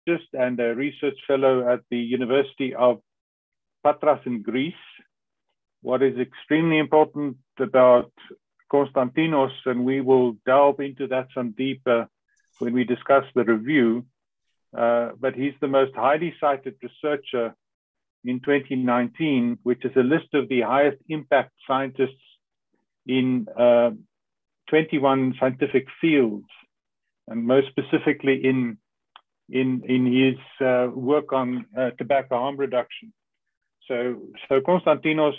psychologist and a research fellow at the University of Patras in Greece. What is extremely important about Konstantinos, and we will delve into that some deeper when we discuss the review, but he's the most highly cited researcher in 2019, which is a list of the highest impact scientists in 21 scientific fields, and most specifically in his work on tobacco harm reduction. So Konstantinos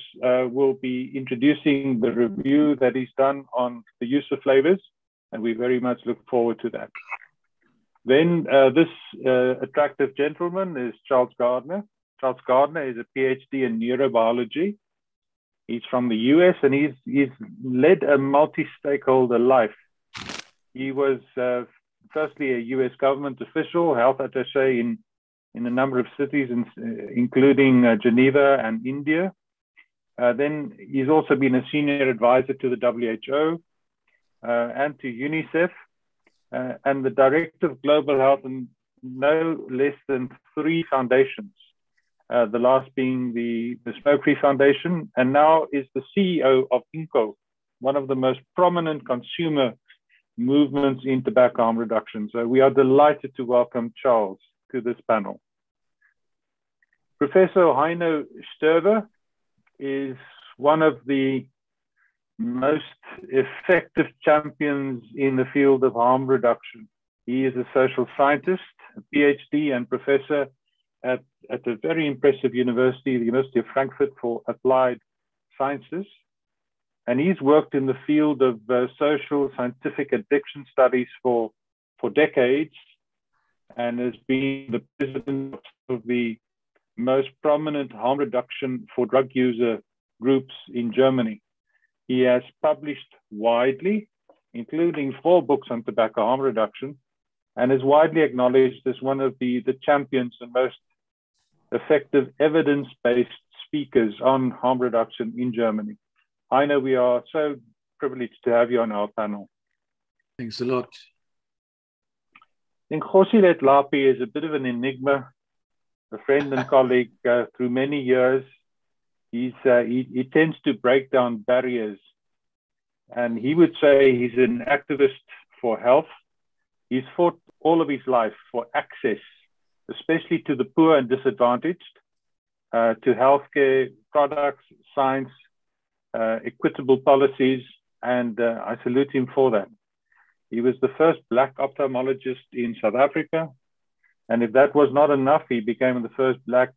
will be introducing the review that he's done on the use of flavors, and we very much look forward to that. Then this attractive gentleman is Charles Gardner. Charles Gardner is a PhD in neurobiology. He's from the US, and he's led a multi-stakeholder life. He was firstly a US government official, health attaché in a number of cities, including Geneva and India. Then he's also been a senior advisor to the WHO and to UNICEF, and the director of global health in no less than 3 foundations. The last being the Smoke-Free Foundation, and now is the CEO of INCO, one of the most prominent consumer movements in tobacco harm reduction. So we are delighted to welcome Charles to this panel. Professor Heino Stöver is one of the most effective champions in the field of harm reduction. He is a social scientist, a PhD and professor at a very impressive university, the University of Frankfurt for Applied Sciences. And he's worked in the field of social scientific addiction studies for decades, and has been the president of the most prominent harm reduction for drug user groups in Germany. He has published widely, including 4 books on tobacco harm reduction, and is widely acknowledged as one of the champions and most effective evidence-based speakers on harm reduction in Germany. Heino, we are so privileged to have you on our panel. Thanks a lot. I think Kgosi Letlape is a bit of an enigma, a friend and colleague through many years. He tends to break down barriers, and he would say he's an activist for health. He's fought all of his life for access, especially to the poor and disadvantaged, to healthcare products, science, equitable policies, and I salute him for that. He was the first Black ophthalmologist in South Africa, and if that was not enough, he became the first Black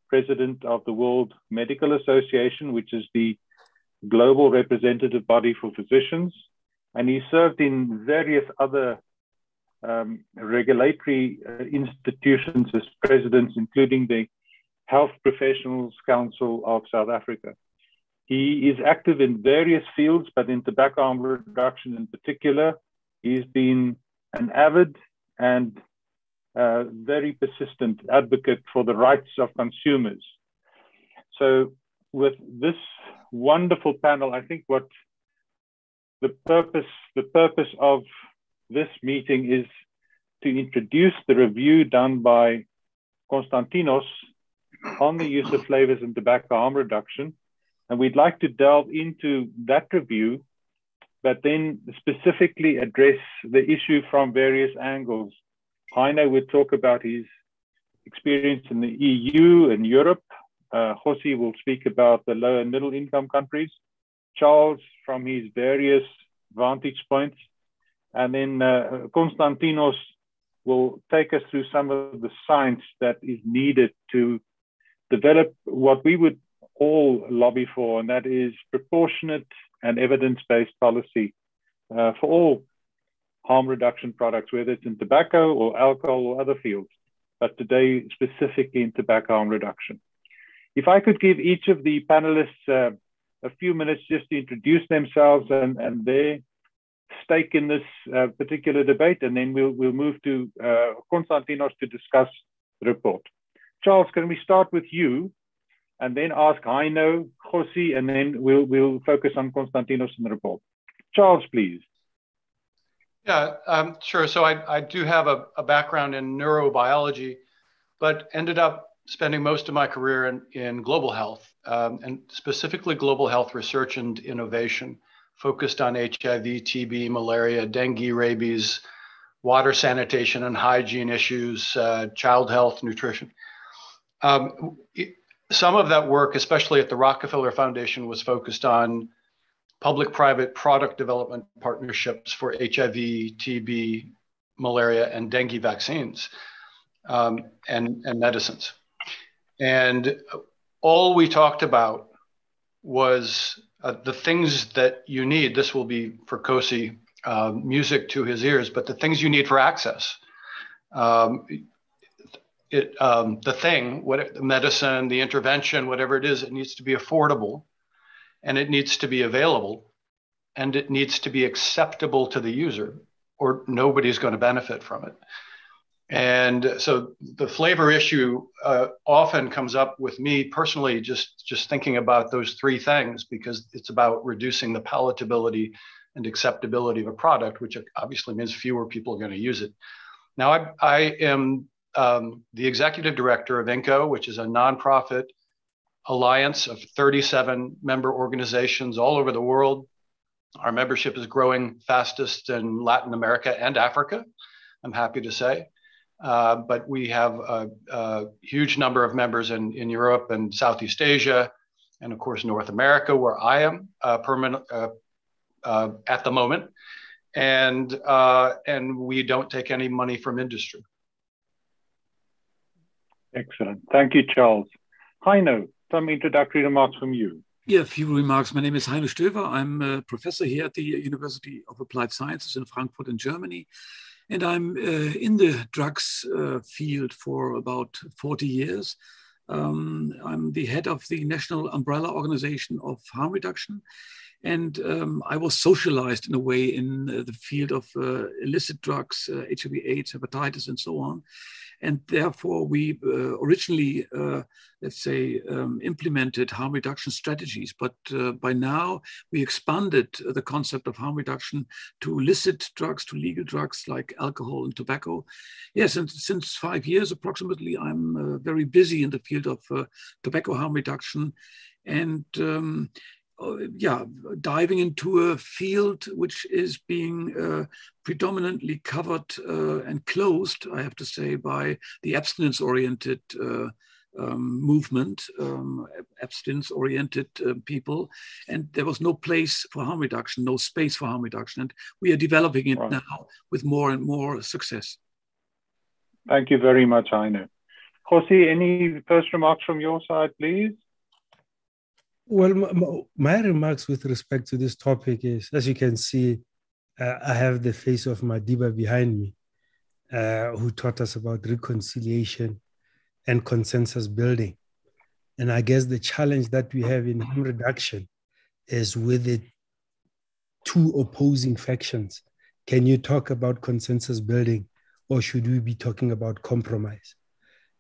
president of the World Medical Association, which is the global representative body for physicians, and he served in various other regulatory institutions as presidents, including the Health Professionals Council of South Africa. He is active in various fields, but in tobacco harm reduction in particular, he's been an avid and very persistent advocate for the rights of consumers. So with this wonderful panel, I think what the purpose of this meeting is to introduce the review done by Konstantinos on the use of flavors in tobacco harm reduction. And we'd like to delve into that review, but then specifically address the issue from various angles. Heino would talk about his experience in the EU and Europe. Kgosi will speak about the low and middle income countries. Charles from his various vantage points. And then Konstantinos will take us through some of the science that is needed to develop what we would all lobby for, and that is proportionate and evidence-based policy for all harm reduction products, whether it's in tobacco or alcohol or other fields, but today specifically in tobacco harm reduction. If I could give each of the panelists a few minutes just to introduce themselves and their stake in this particular debate, and then we'll move to Konstantinos to discuss the report. Charles, can we start with you, and then ask Heino, Kgosi, and then we'll focus on Konstantinos in the report. Charles, please. Yeah, sure. So I do have a background in neurobiology, but ended up spending most of my career in global health, and specifically global health research and innovation, focused on HIV, TB, malaria, dengue, rabies, water sanitation and hygiene issues, child health, nutrition. Some of that work, especially at the Rockefeller Foundation, was focused on public-private product development partnerships for HIV, TB, malaria, and dengue vaccines, and medicines. And all we talked about was the things that you need. This will be for Kgosi, music to his ears, but the things you need for access. The medicine, the intervention, whatever it is, it needs to be affordable, and it needs to be available, and it needs to be acceptable to the user, or nobody's going to benefit from it. And so the flavor issue often comes up with me personally, just thinking about those three things, because it's about reducing the palatability and acceptability of a product, which obviously means fewer people are going to use it. Now, I am the executive director of INCO, which is a nonprofit alliance of 37 member organizations all over the world. Our membership is growing fastest in Latin America and Africa, I'm happy to say. But we have a huge number of members in Europe and Southeast Asia, and of course, North America, where I am permanent at the moment. And we don't take any money from industry. Excellent. Thank you, Charles. Heino, some introductory remarks from you. Yeah, a few remarks. My name is Heino Stöver. I'm a professor here at the University of Applied Sciences in Frankfurt in Germany. And I'm in the drugs field for about 40 years. I'm the head of the National Umbrella Organization of Harm Reduction. And I was socialized in a way in the field of illicit drugs, HIV, AIDS, hepatitis, and so on. And therefore, we originally, let's say, implemented harm reduction strategies. But by now, we expanded the concept of harm reduction to illicit drugs, to legal drugs like alcohol and tobacco. Yes, and since 5 years approximately, I'm very busy in the field of tobacco harm reduction. And diving into a field which is being predominantly covered and closed, I have to say, by the abstinence-oriented movement, abstinence-oriented people. And there was no place for harm reduction, no space for harm reduction. And we are developing it now with more and more success. Thank you very much, Heino. Kgosi, any first remarks from your side, please? Well, my remarks with respect to this topic is, as you can see, I have the face of Madiba behind me, who taught us about reconciliation and consensus building. And I guess the challenge that we have in harm reduction is with the two opposing factions. Can you talk about consensus building, or should we be talking about compromise?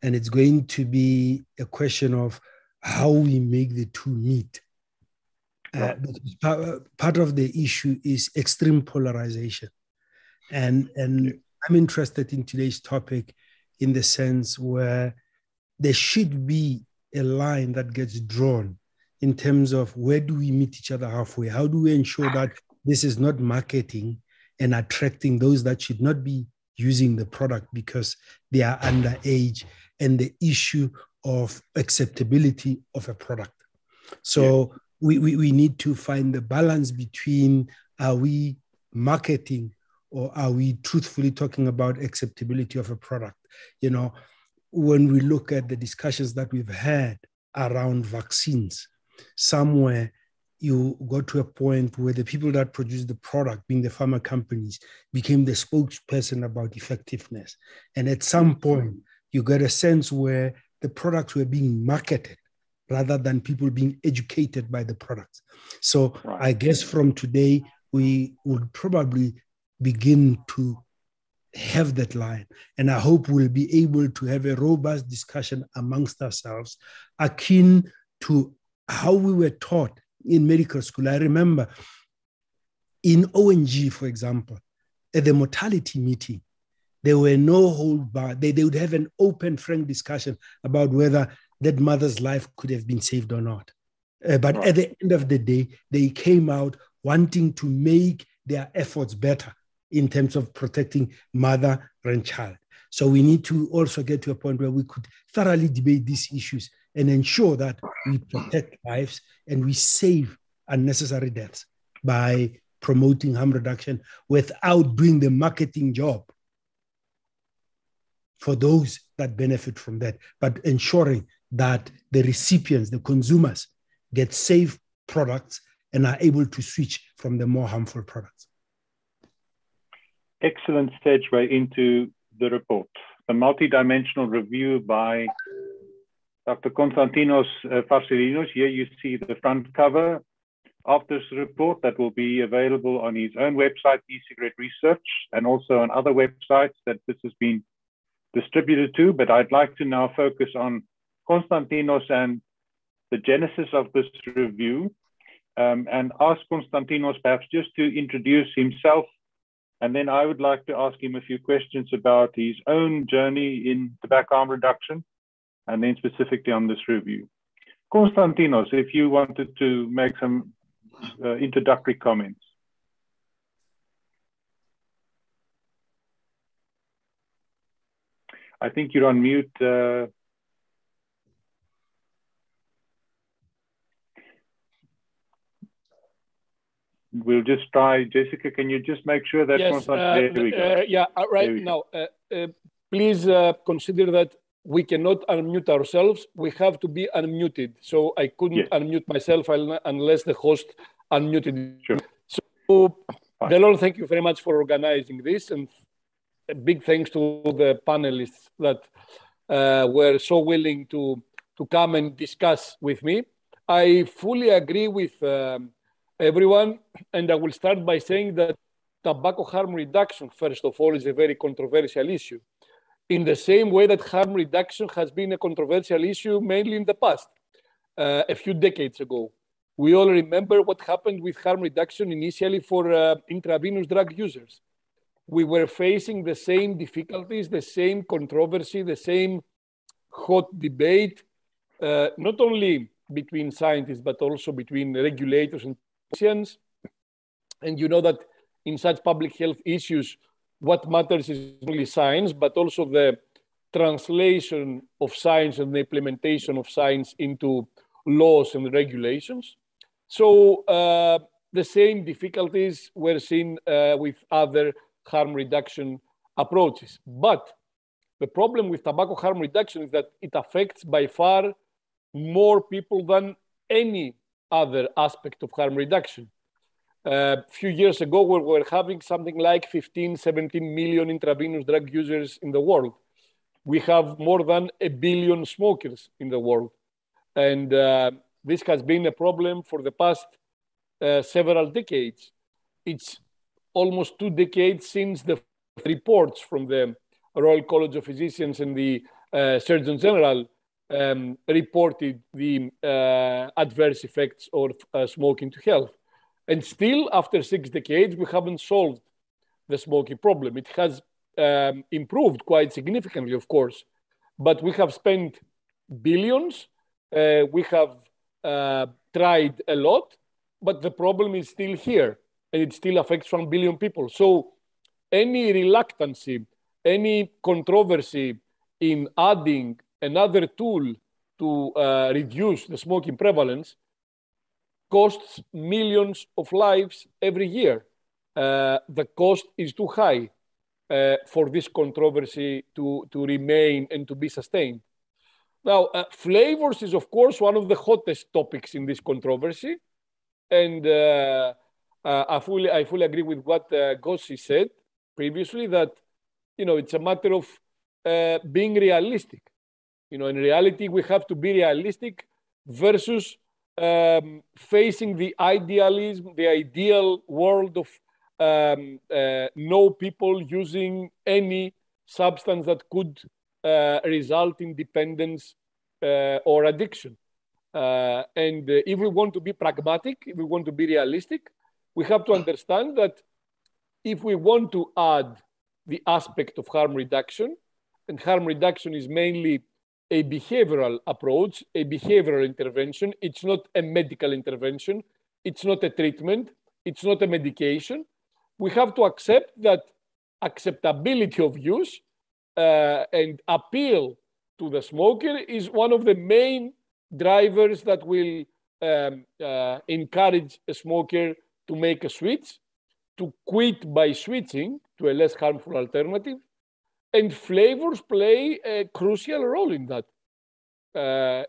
And it's going to be a question of how we make the two meet. Part of the issue is extreme polarization. And I'm interested in today's topic in the sense where there should be a line that gets drawn in terms of where do we meet each other halfway? How do we ensure that this is not marketing and attracting those that should not be using the product because they are underage, and the issue of acceptability of a product. So we need to find the balance between, are we marketing or are we truthfully talking about acceptability of a product? You know, when we look at the discussions that we've had around vaccines, somewhere you got to a point where the people that produce the product, being the pharma companies, became the spokesperson about effectiveness. And at some point, you got a sense where the products were being marketed rather than people being educated by the products. So I guess from today, we would probably begin to have that line. And I hope we'll be able to have a robust discussion amongst ourselves, akin to how we were taught in medical school. I remember in ONG, for example, at the mortality meeting, there were no hold bar. They would have an open, frank discussion about whether that mother's life could have been saved or not. But at the end of the day, they came out wanting to make their efforts better in terms of protecting mother and child. So we need to also get to a point where we could thoroughly debate these issues and ensure that we protect lives and we save unnecessary deaths by promoting harm reduction without doing the marketing job for those that benefit from that, but ensuring that the recipients, the consumers, get safe products and are able to switch from the more harmful products. Excellent segue into the report. The multidimensional review by Dr. Konstantinos Farsalinos. Here you see the front cover of this report that will be available on his own website, e-cigarette research, and also on other websites that this has been distributed to. But I'd like to now focus on Konstantinos and the genesis of this review, and ask Konstantinos perhaps just to introduce himself, and then I would like to ask him a few questions about his own journey in tobacco harm reduction, and then specifically on this review. Konstantinos, if you wanted to make some introductory comments. I think you're on mute. We'll just try. Jessica, can you just make sure that... Yes, there we go. yeah, right now. Please consider that we cannot unmute ourselves. We have to be unmuted. So I couldn't unmute myself unless the host unmuted. Sure. So, Delon, thank you very much for organizing this. And a big thanks to the panelists that were so willing to come and discuss with me. I fully agree with everyone. And I will start by saying that tobacco harm reduction, first of all, is a very controversial issue. In the same way that harm reduction has been a controversial issue mainly in the past, a few decades ago. We all remember what happened with harm reduction initially for intravenous drug users. We were facing the same difficulties, the same controversy, the same hot debate, not only between scientists, but also between regulators and politicians. And you know that in such public health issues, what matters is not only science, but also the translation of science and the implementation of science into laws and regulations. So the same difficulties were seen with other harm reduction approaches. But the problem with tobacco harm reduction is that it affects by far more people than any other aspect of harm reduction. A few years ago, we were having something like 15, 17 million intravenous drug users in the world. We have more than 1 billion smokers in the world. And this has been a problem for the past several decades. It's almost 2 decades since the reports from the Royal College of Physicians and the Surgeon General reported the adverse effects of smoking to health. And still, after 6 decades, we haven't solved the smoking problem. It has improved quite significantly, of course, but we have spent billions. We have tried a lot, but the problem is still here, and it still affects 1 billion people. So any reluctancy, any controversy in adding another tool to reduce the smoking prevalence costs millions of lives every year. The cost is too high for this controversy to remain and to be sustained. Now, flavors is, of course, one of the hottest topics in this controversy. And I fully agree with what Kgosi said previously, that, you know, it's a matter of being realistic. You know, in reality, we have to be realistic versus facing the idealism, the ideal world of no people using any substance that could result in dependence or addiction. And if we want to be pragmatic, if we want to be realistic, we have to understand that if we want to add the aspect of harm reduction, and harm reduction is mainly a behavioral approach, a behavioral intervention. It's not a medical intervention. It's not a treatment. It's not a medication. We have to accept that acceptability of use and appeal to the smoker is one of the main drivers that will encourage a smoker to make a switch, to quit by switching to a less harmful alternative. And flavors play a crucial role in that.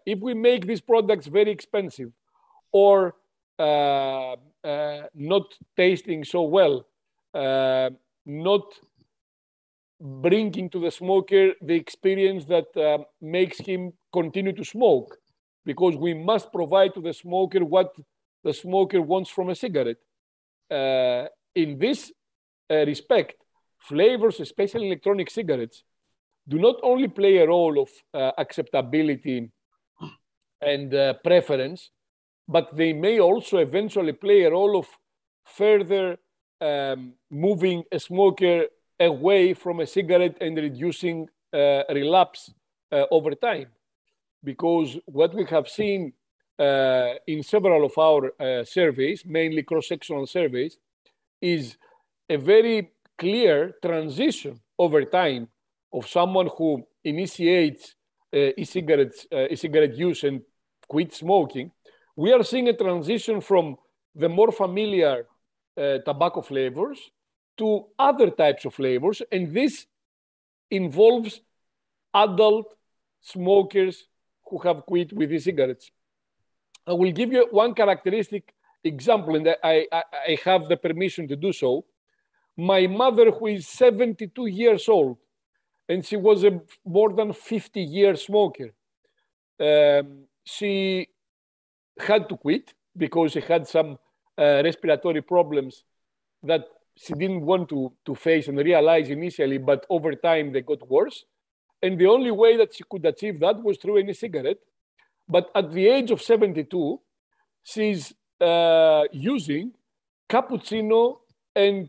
If we make these products very expensive or not tasting so well, not bringing to the smoker the experience that makes him continue to smoke, because we must provide to the smoker what the smoker wants from a cigarette. In this respect, flavors, especially electronic cigarettes, do not only play a role of acceptability and preference, but they may also eventually play a role of further moving a smoker away from a cigarette and reducing relapse over time. Because what we have seen in several of our surveys, mainly cross-sectional surveys, is a very clear transition over time of someone who initiates e-cigarette use and quit smoking. We are seeing a transition from the more familiar tobacco flavors to other types of flavors, and this involves adult smokers who have quit with e-cigarettes. I will give you one characteristic example, and I have the permission to do so. My mother, who is 72 years old, and she was a more than 50-year smoker, she had to quit because she had some respiratory problems that she didn't want to face and realize initially, but over time they got worse. And the only way that she could achieve that was through an e-cigarette. But at the age of 72, she's using cappuccino and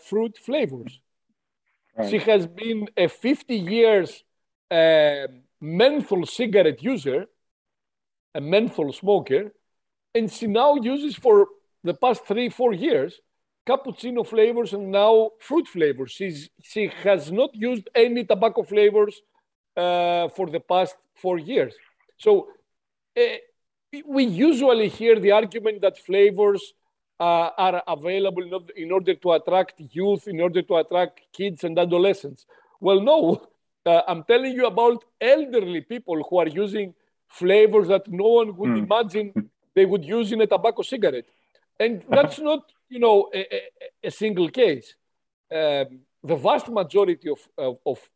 fruit flavors. Right. She has been a 50 years menthol cigarette user, a menthol smoker, and she now uses for the past 3-4 years cappuccino flavors and now fruit flavors. She has not used any tobacco flavors for the past 4 years. So we usually hear the argument that flavors are available in order to attract youth, in order to attract kids and adolescents. Well, no, I'm telling you about elderly people who are using flavors that no one would imagine they would use in a tobacco cigarette. And that's not, a single case. The vast majority of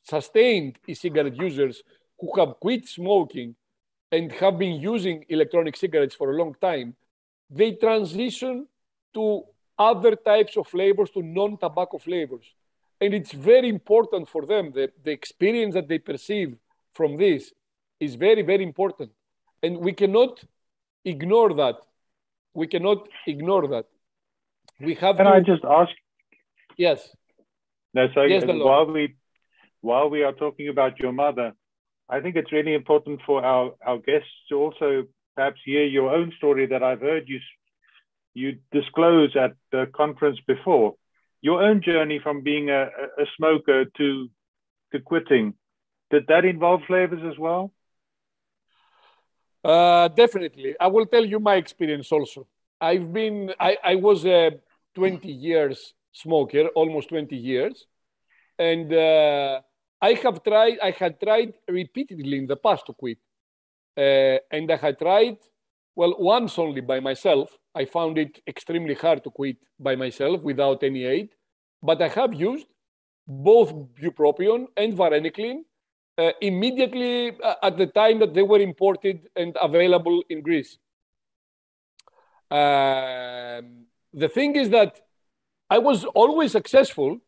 sustained e-cigarette users who have quit smoking and have been using electronic cigarettes for a long time, they transition to other types of flavors, to non-tobacco flavors. And it's very important for them. The experience that they perceive from this is very, very important. And we cannot ignore that. We cannot ignore that. We have Can I just ask? Yes. No, so yes, while we are talking about your mother, I think it's really important for our guests to also perhaps hear your own story that I've heard you disclose at the conference before. Your own journey from being a smoker to quitting. Did that involve flavors as well? Definitely. I will tell you my experience also. I was a 20 years smoker, almost 20 years. And I had tried repeatedly in the past to quit. And I had tried, once only by myself. I found it extremely hard to quit by myself without any aid. But I have used both bupropion and varenicline immediately at the time that they were imported and available in Greece. The thing is that I was always successful,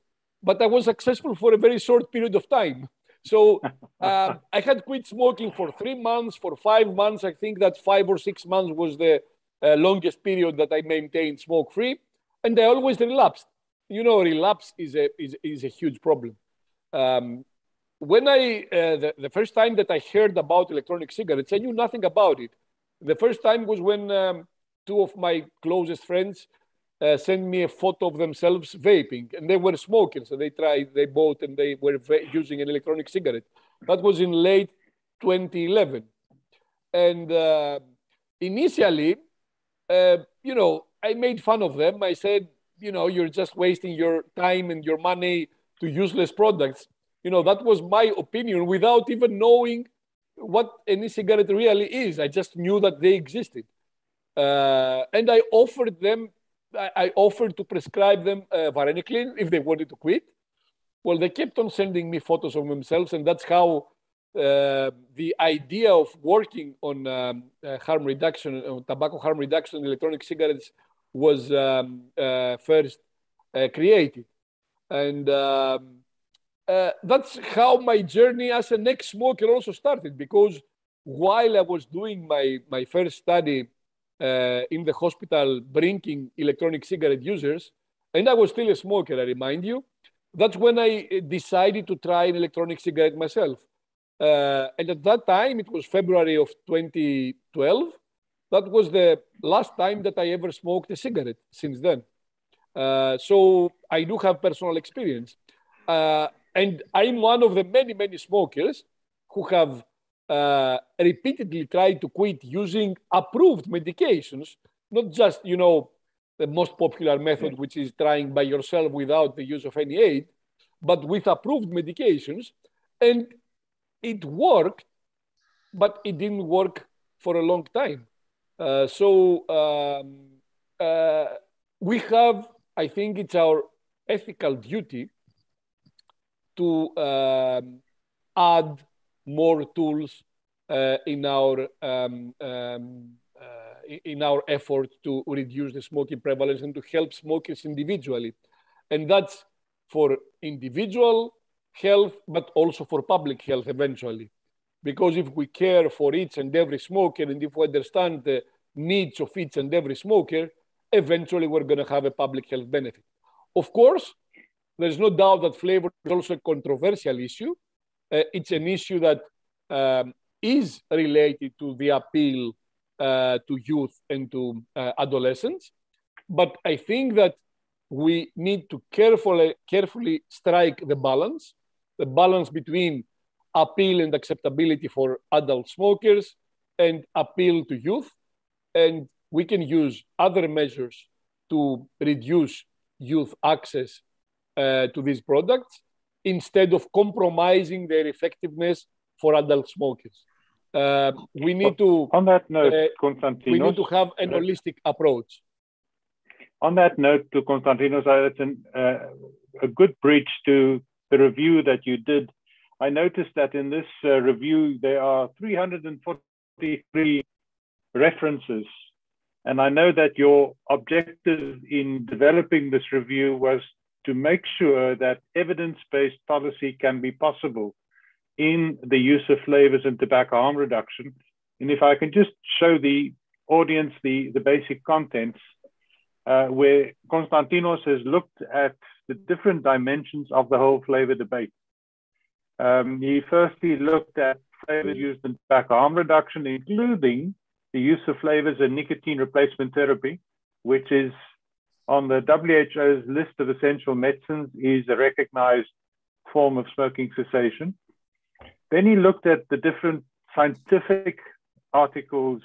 but I was successful for a very short period of time. So I had quit smoking for 3 months, for 5 months. I think that 5 or 6 months was the longest period that I maintained smoke-free. and I always relapsed. You know, relapse is a huge problem. When the first time that I heard about electronic cigarettes, I knew nothing about it. The first time was when two of my closest friends sent me a photo of themselves vaping, and they were smokers. So they bought, and they were using an electronic cigarette. That was in late 2011. And initially, you know, I made fun of them. I said, you know, you're just wasting your time and your money to useless products. You know, that was my opinion without even knowing what an e-cigarette really is. I just knew that they existed. And I offered to prescribe them varenicline if they wanted to quit. Well, they kept on sending me photos of themselves, and that's how the idea of working on harm reduction, on tobacco harm reduction in electronic cigarettes was first created. And that's how my journey as an ex-smoker also started, because while I was doing my first study in the hospital bringing electronic cigarette users, and I was still a smoker, I remind you, that's when I decided to try an electronic cigarette myself. And at that time, it was February of 2012. That was the last time that I ever smoked a cigarette since then. So I do have personal experience. And I'm one of the many, many smokers who have repeatedly tried to quit using approved medications, not just, you know, the most popular method, which is trying by yourself without the use of any aid, but with approved medications. And it worked, but it didn't work for a long time. We have, I think it's our ethical duty to add more tools in our effort to reduce the smoking prevalence and to help smokers individually. And that's for individual health, but also for public health eventually. Because if we care for each and every smoker, and if we understand the needs of each and every smoker, eventually we're going to have a public health benefit. Of course, there's no doubt that flavor is also a controversial issue. It's an issue that is related to the appeal to youth and to adolescents. But I think that we need to carefully strike the balance between appeal and acceptability for adult smokers and appeal to youth. And we can use other measures to reduce youth access to these products instead of compromising their effectiveness for adult smokers. We need to, on that note, Konstantinos, we need to have an holistic approach. On that note, to Konstantinos, it's a good bridge to the review that you did. I noticed that in this review, there are 343 references. And I know that your objective in developing this review was to make sure that evidence-based policy can be possible in the use of flavors and tobacco harm reduction. And if I can just show the audience the basic contents, where Konstantinos has looked at the different dimensions of the whole flavor debate. He firstly looked at flavors used in tobacco harm reduction, including the use of flavors in nicotine replacement therapy, which is on the WHO's list of essential medicines, is a recognized form of smoking cessation. Then he looked at the different scientific articles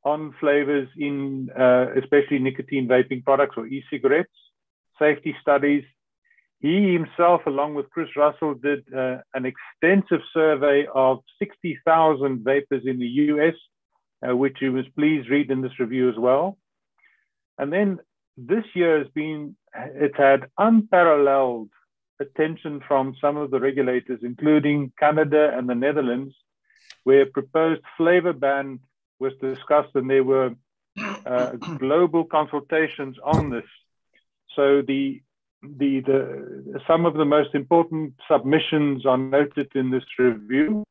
on flavors in especially nicotine vaping products or e-cigarettes, safety studies. He himself, along with Chris Russell, did an extensive survey of 60,000 vapers in the US, which you must please read in this review as well. And then this year it's had unparalleled attention from some of the regulators, including Canada and the Netherlands, where a proposed flavor ban was discussed, and there were global consultations on this. So some of the most important submissions are noted in this review.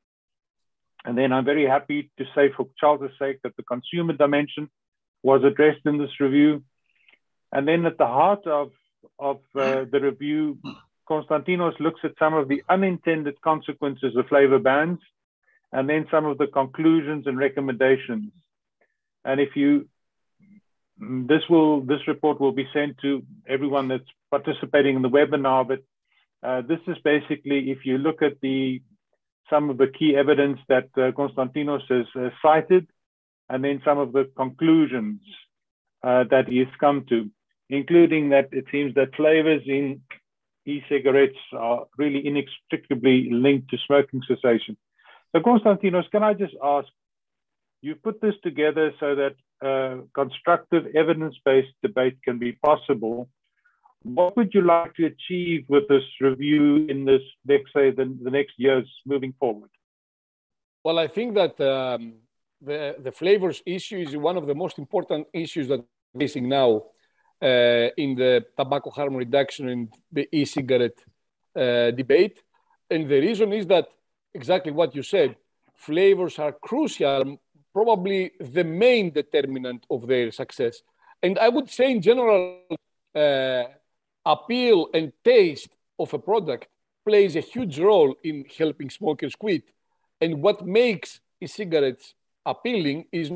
And then I'm very happy to say, for Charles' sake, that the consumer dimension was addressed in this review. And then at the heart of the review, Konstantinos looks at some of the unintended consequences of flavor bans, and then some of the conclusions and recommendations. And this report will be sent to everyone that's participating in the webinar, but this is basically, if you look at some of the key evidence that Konstantinos has cited, and then some of the conclusions that he has come to, including that it seems that flavors in e-cigarettes are really inextricably linked to smoking cessation. So Konstantinos, can I just ask, you put this together so that constructive evidence-based debate can be possible. What would you like to achieve with this review in this, let's say, the next years moving forward? Well, I think that the flavors issue is one of the most important issues that we're facing now in the tobacco harm reduction and the e-cigarette debate. And the reason is that exactly what you said, flavors are crucial, probably the main determinant of their success. And I would say in general, appeal and taste of a product plays a huge role in helping smokers quit. And what makes e-cigarettes appealing is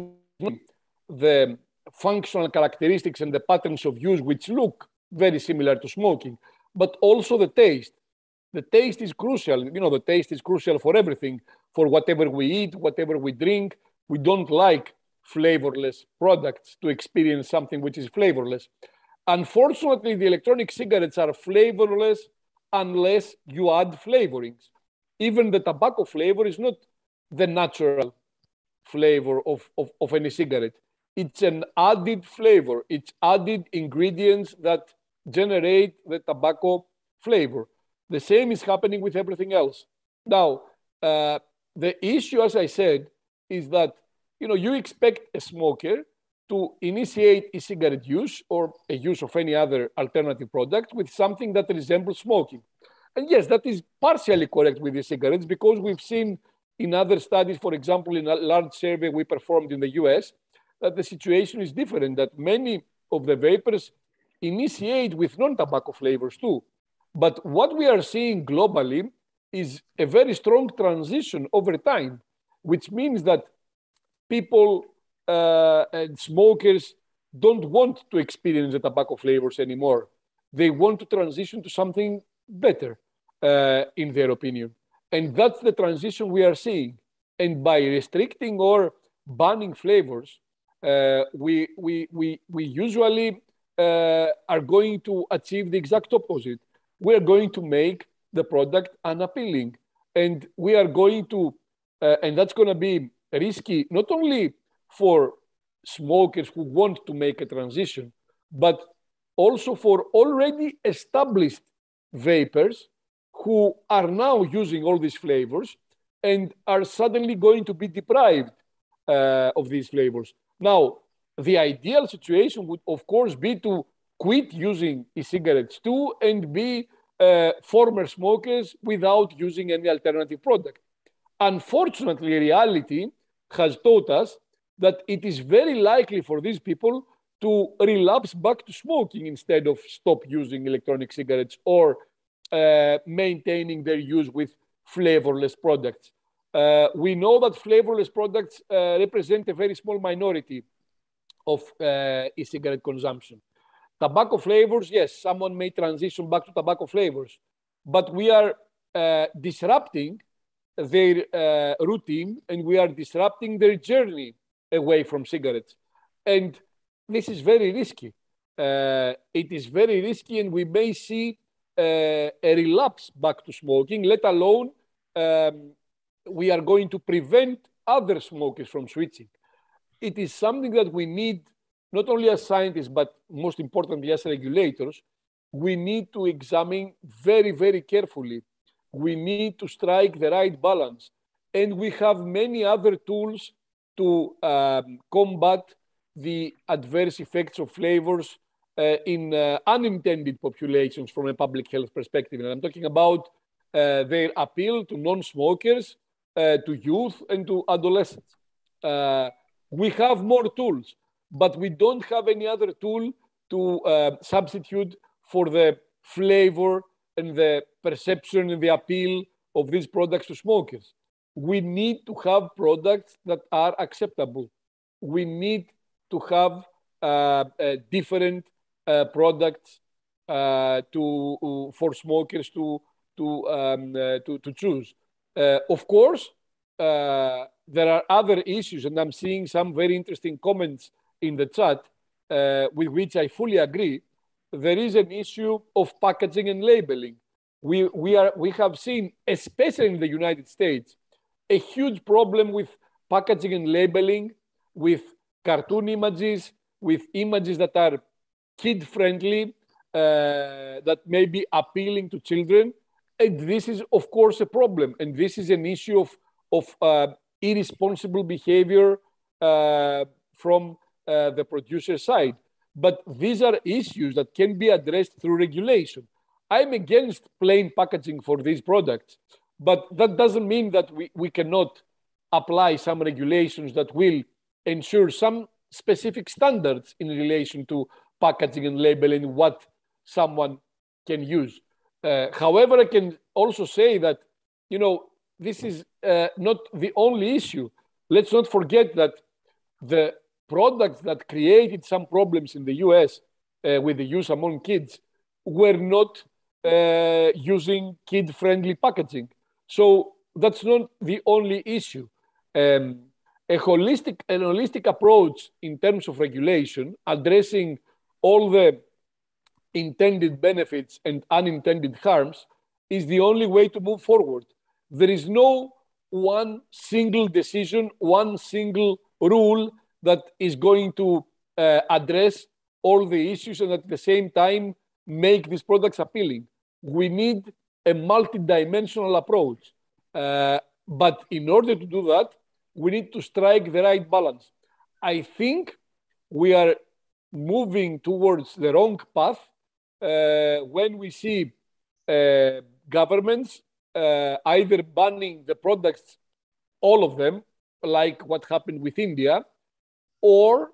the functional characteristics and the patterns of use, which look very similar to smoking, but also the taste. The taste is crucial. You know, the taste is crucial for everything, for whatever we eat, whatever we drink. We don't like flavorless products to experience something which is flavorless. Unfortunately, the electronic cigarettes are flavorless unless you add flavorings. Even the tobacco flavor is not the natural flavor of any cigarette. It's an added flavor. It's added ingredients that generate the tobacco flavor. The same is happening with everything else. Now, the issue, as I said, is that you expect a smoker to initiate e-cigarette use or a use of any other alternative product with something that resembles smoking. And yes, that is partially correct with e-cigarettes because we've seen in other studies, for example, in a large survey we performed in the US, that the situation is different, that many of the vapors initiate with non-tobacco flavors too. But what we are seeing globally is a very strong transition over time, which means that people and smokers don't want to experience the tobacco flavors anymore. They want to transition to something better, in their opinion. And that's the transition we are seeing. And by restricting or banning flavors, we usually are going to achieve the exact opposite. We're going to make the product unappealing. And we are going to, and that's going to be risky, not only for smokers who want to make a transition, but also for already established vapors who are now using all these flavors and are suddenly going to be deprived of these flavors. Now, the ideal situation would, of course, be to quit using e-cigarettes too and be former smokers without using any alternative product. Unfortunately, reality has taught us that it is very likely for these people to relapse back to smoking instead of stop using electronic cigarettes or maintaining their use with flavorless products. We know that flavorless products represent a very small minority of e-cigarette consumption. Tobacco flavors, yes, someone may transition back to tobacco flavors, but we are disrupting their routine and we are disrupting their journey away from cigarettes. And this is very risky. It is very risky and we may see a relapse back to smoking, let alone we are going to prevent other smokers from switching. It is something that we need, not only as scientists, but most importantly as regulators, we need to examine very, very carefully. We need to strike the right balance. And we have many other tools to combat the adverse effects of flavors in unintended populations from a public health perspective. And I'm talking about their appeal to non-smokers, to youth, and to adolescents. We have more tools, but we don't have any other tool to substitute for the flavor and the perception and the appeal of these products to smokers. We need to have products that are acceptable. We need to have different products for smokers to choose. Of course, there are other issues, and I'm seeing some very interesting comments in the chat with which I fully agree. There is an issue of packaging and labeling. We have seen, especially in the United States, a huge problem with packaging and labeling, with cartoon images, with images that are kid-friendly, that may be appealing to children. And this is, of course, a problem. And this is an issue of irresponsible behavior from the producer side. But these are issues that can be addressed through regulation. I'm against plain packaging for these products, but that doesn't mean that we cannot apply some regulations that will ensure some specific standards in relation to packaging and labeling what someone can use. However, I can also say that, this is not the only issue. Let's not forget that the products that created some problems in the US with the use among kids were not using kid-friendly packaging. So that's not the only issue. A holistic approach in terms of regulation, addressing all the intended benefits and unintended harms, is the only way to move forward. There is no one single decision, one single rule that is going to address all the issues and at the same time make these products appealing. We need a multidimensional approach. But in order to do that, we need to strike the right balance. I think we are moving towards the wrong path when we see governments either banning the products, all of them, like what happened with India, or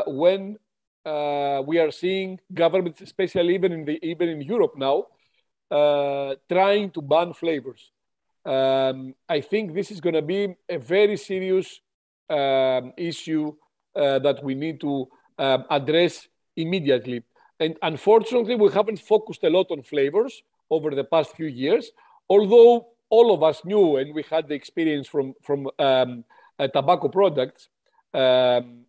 when we are seeing governments, especially even in Europe now, trying to ban flavors. I think this is going to be a very serious issue that we need to address immediately. And unfortunately, we haven't focused a lot on flavors over the past few years, although all of us knew, and we had the experience from tobacco products, and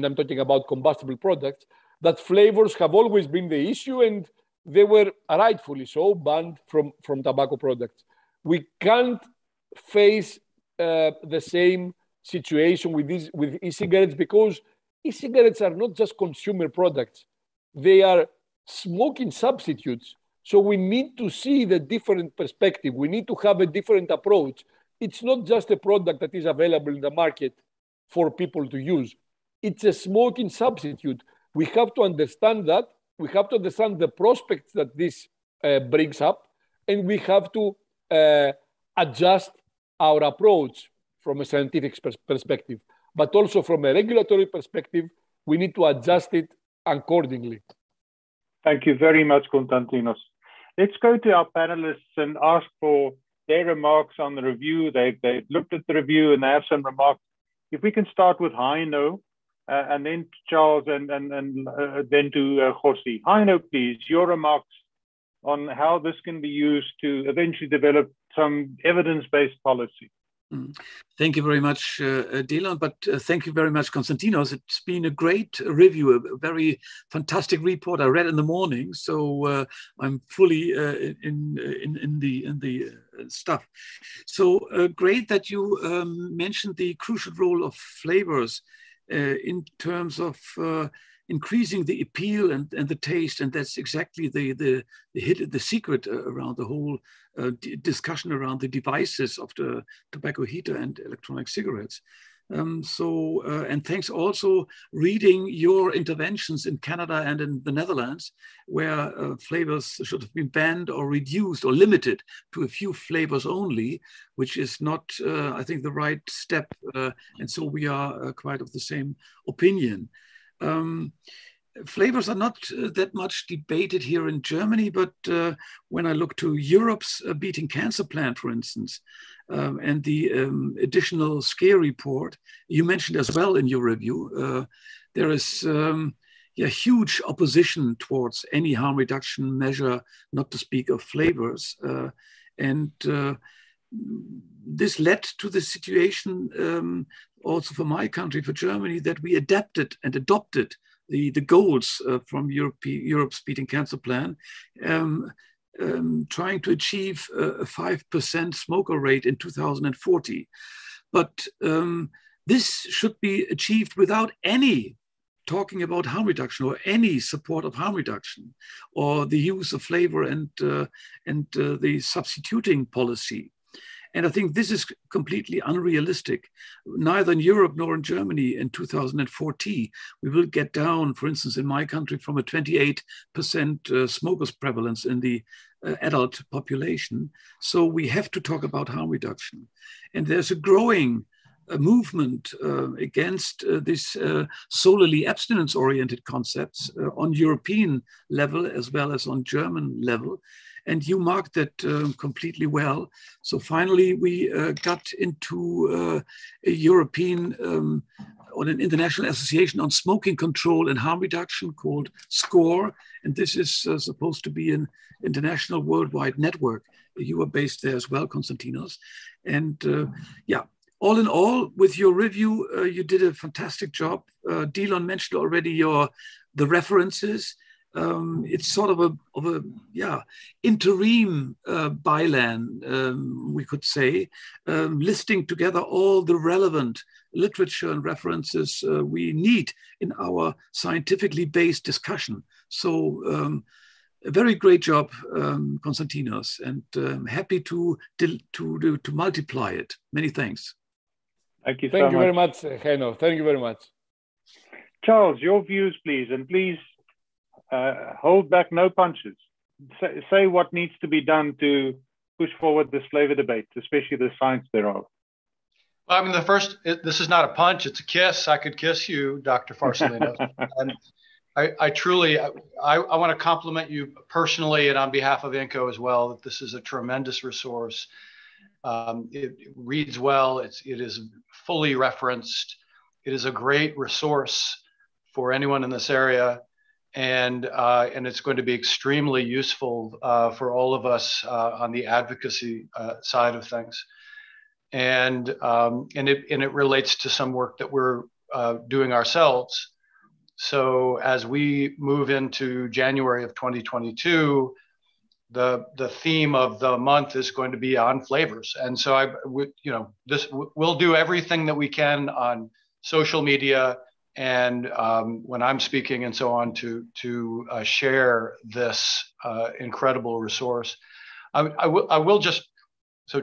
I'm talking about combustible products, that flavors have always been the issue, and they were rightfully so banned from tobacco products. We can't face the same situation with e-cigarettes, because e-cigarettes are not just consumer products. They are smoking substitutes. So we need to see the different perspective. We need to have a different approach. It's not just a product that is available in the market for people to use. It's a smoking substitute. We have to understand that. We have to understand the prospects that this brings up, and we have to adjust our approach from a scientific perspective, but also from a regulatory perspective, we need to adjust it accordingly. Thank you very much, Konstantinos. Let's go to our panelists and ask for their remarks on the review. They've looked at the review and they have some remarks. If we can start with Heino, and then Charles, and then to Kgosi. Heino, please, your remarks on how this can be used to eventually develop some evidence-based policy. Thank you very much, Delon, but thank you very much, Konstantinos. It's been a great review, a very fantastic report. I read in the morning, so I'm fully in the stuff. So great that you mentioned the crucial role of flavors in terms of increasing the appeal and the taste, and that's exactly the secret around the whole discussion around the devices of the tobacco heater and electronic cigarettes. And thanks also reading your interventions in Canada and in the Netherlands, where flavors should have been banned or reduced or limited to a few flavors only, which is not, I think, the right step. And so we are quite of the same opinion. Flavors are not that much debated here in Germany, but when I look to Europe's Beating Cancer Plan, for instance, and the additional scare report you mentioned as well in your review, there is huge opposition towards any harm reduction measure, not to speak of flavors. And this led to the situation also for my country, for Germany, that we adapted and adopted the goals from Europe's Beating Cancer Plan, trying to achieve a 5% smoker rate in 2040. But this should be achieved without any talking about harm reduction or any support of harm reduction or the use of flavor and the substituting policy. And I think this is completely unrealistic. Neither in Europe nor in Germany in 2040, we will get down, for instance, in my country, from a 28% smokers prevalence in the adult population. So we have to talk about harm reduction. And there's a growing movement against this solely abstinence-oriented concepts on European level as well as on German level. And you marked that completely well. So finally, we got into a European or an international association on smoking control and harm reduction called SCORE. And this is supposed to be an international worldwide network. You were based there as well, Konstantinos. And all in all, with your review, you did a fantastic job. Delon mentioned already the references. It's sort of a interim byline, we could say, listing together all the relevant literature and references we need in our scientifically based discussion. So a very great job, Konstantinos, and happy to multiply it. Many thanks. Thank you so much. Thank you very much, Heino. Thank you very much. Charles, your views, please, and please hold back no punches. Say what needs to be done to push forward this flavor debate, especially the science thereof. Well, I mean, this is not a punch, it's a kiss. I could kiss you, Dr. Farsalinos. And I truly want to compliment you personally and on behalf of INCO as well, that this is a tremendous resource. It reads well, it is fully referenced. It is a great resource for anyone in this area. And it's going to be extremely useful for all of us on the advocacy side of things. And it relates to some work that we're doing ourselves. So as we move into January of 2022, the theme of the month is going to be on flavors. And so we'll do everything that we can on social media and when I'm speaking and so on to share this incredible resource. I will just, so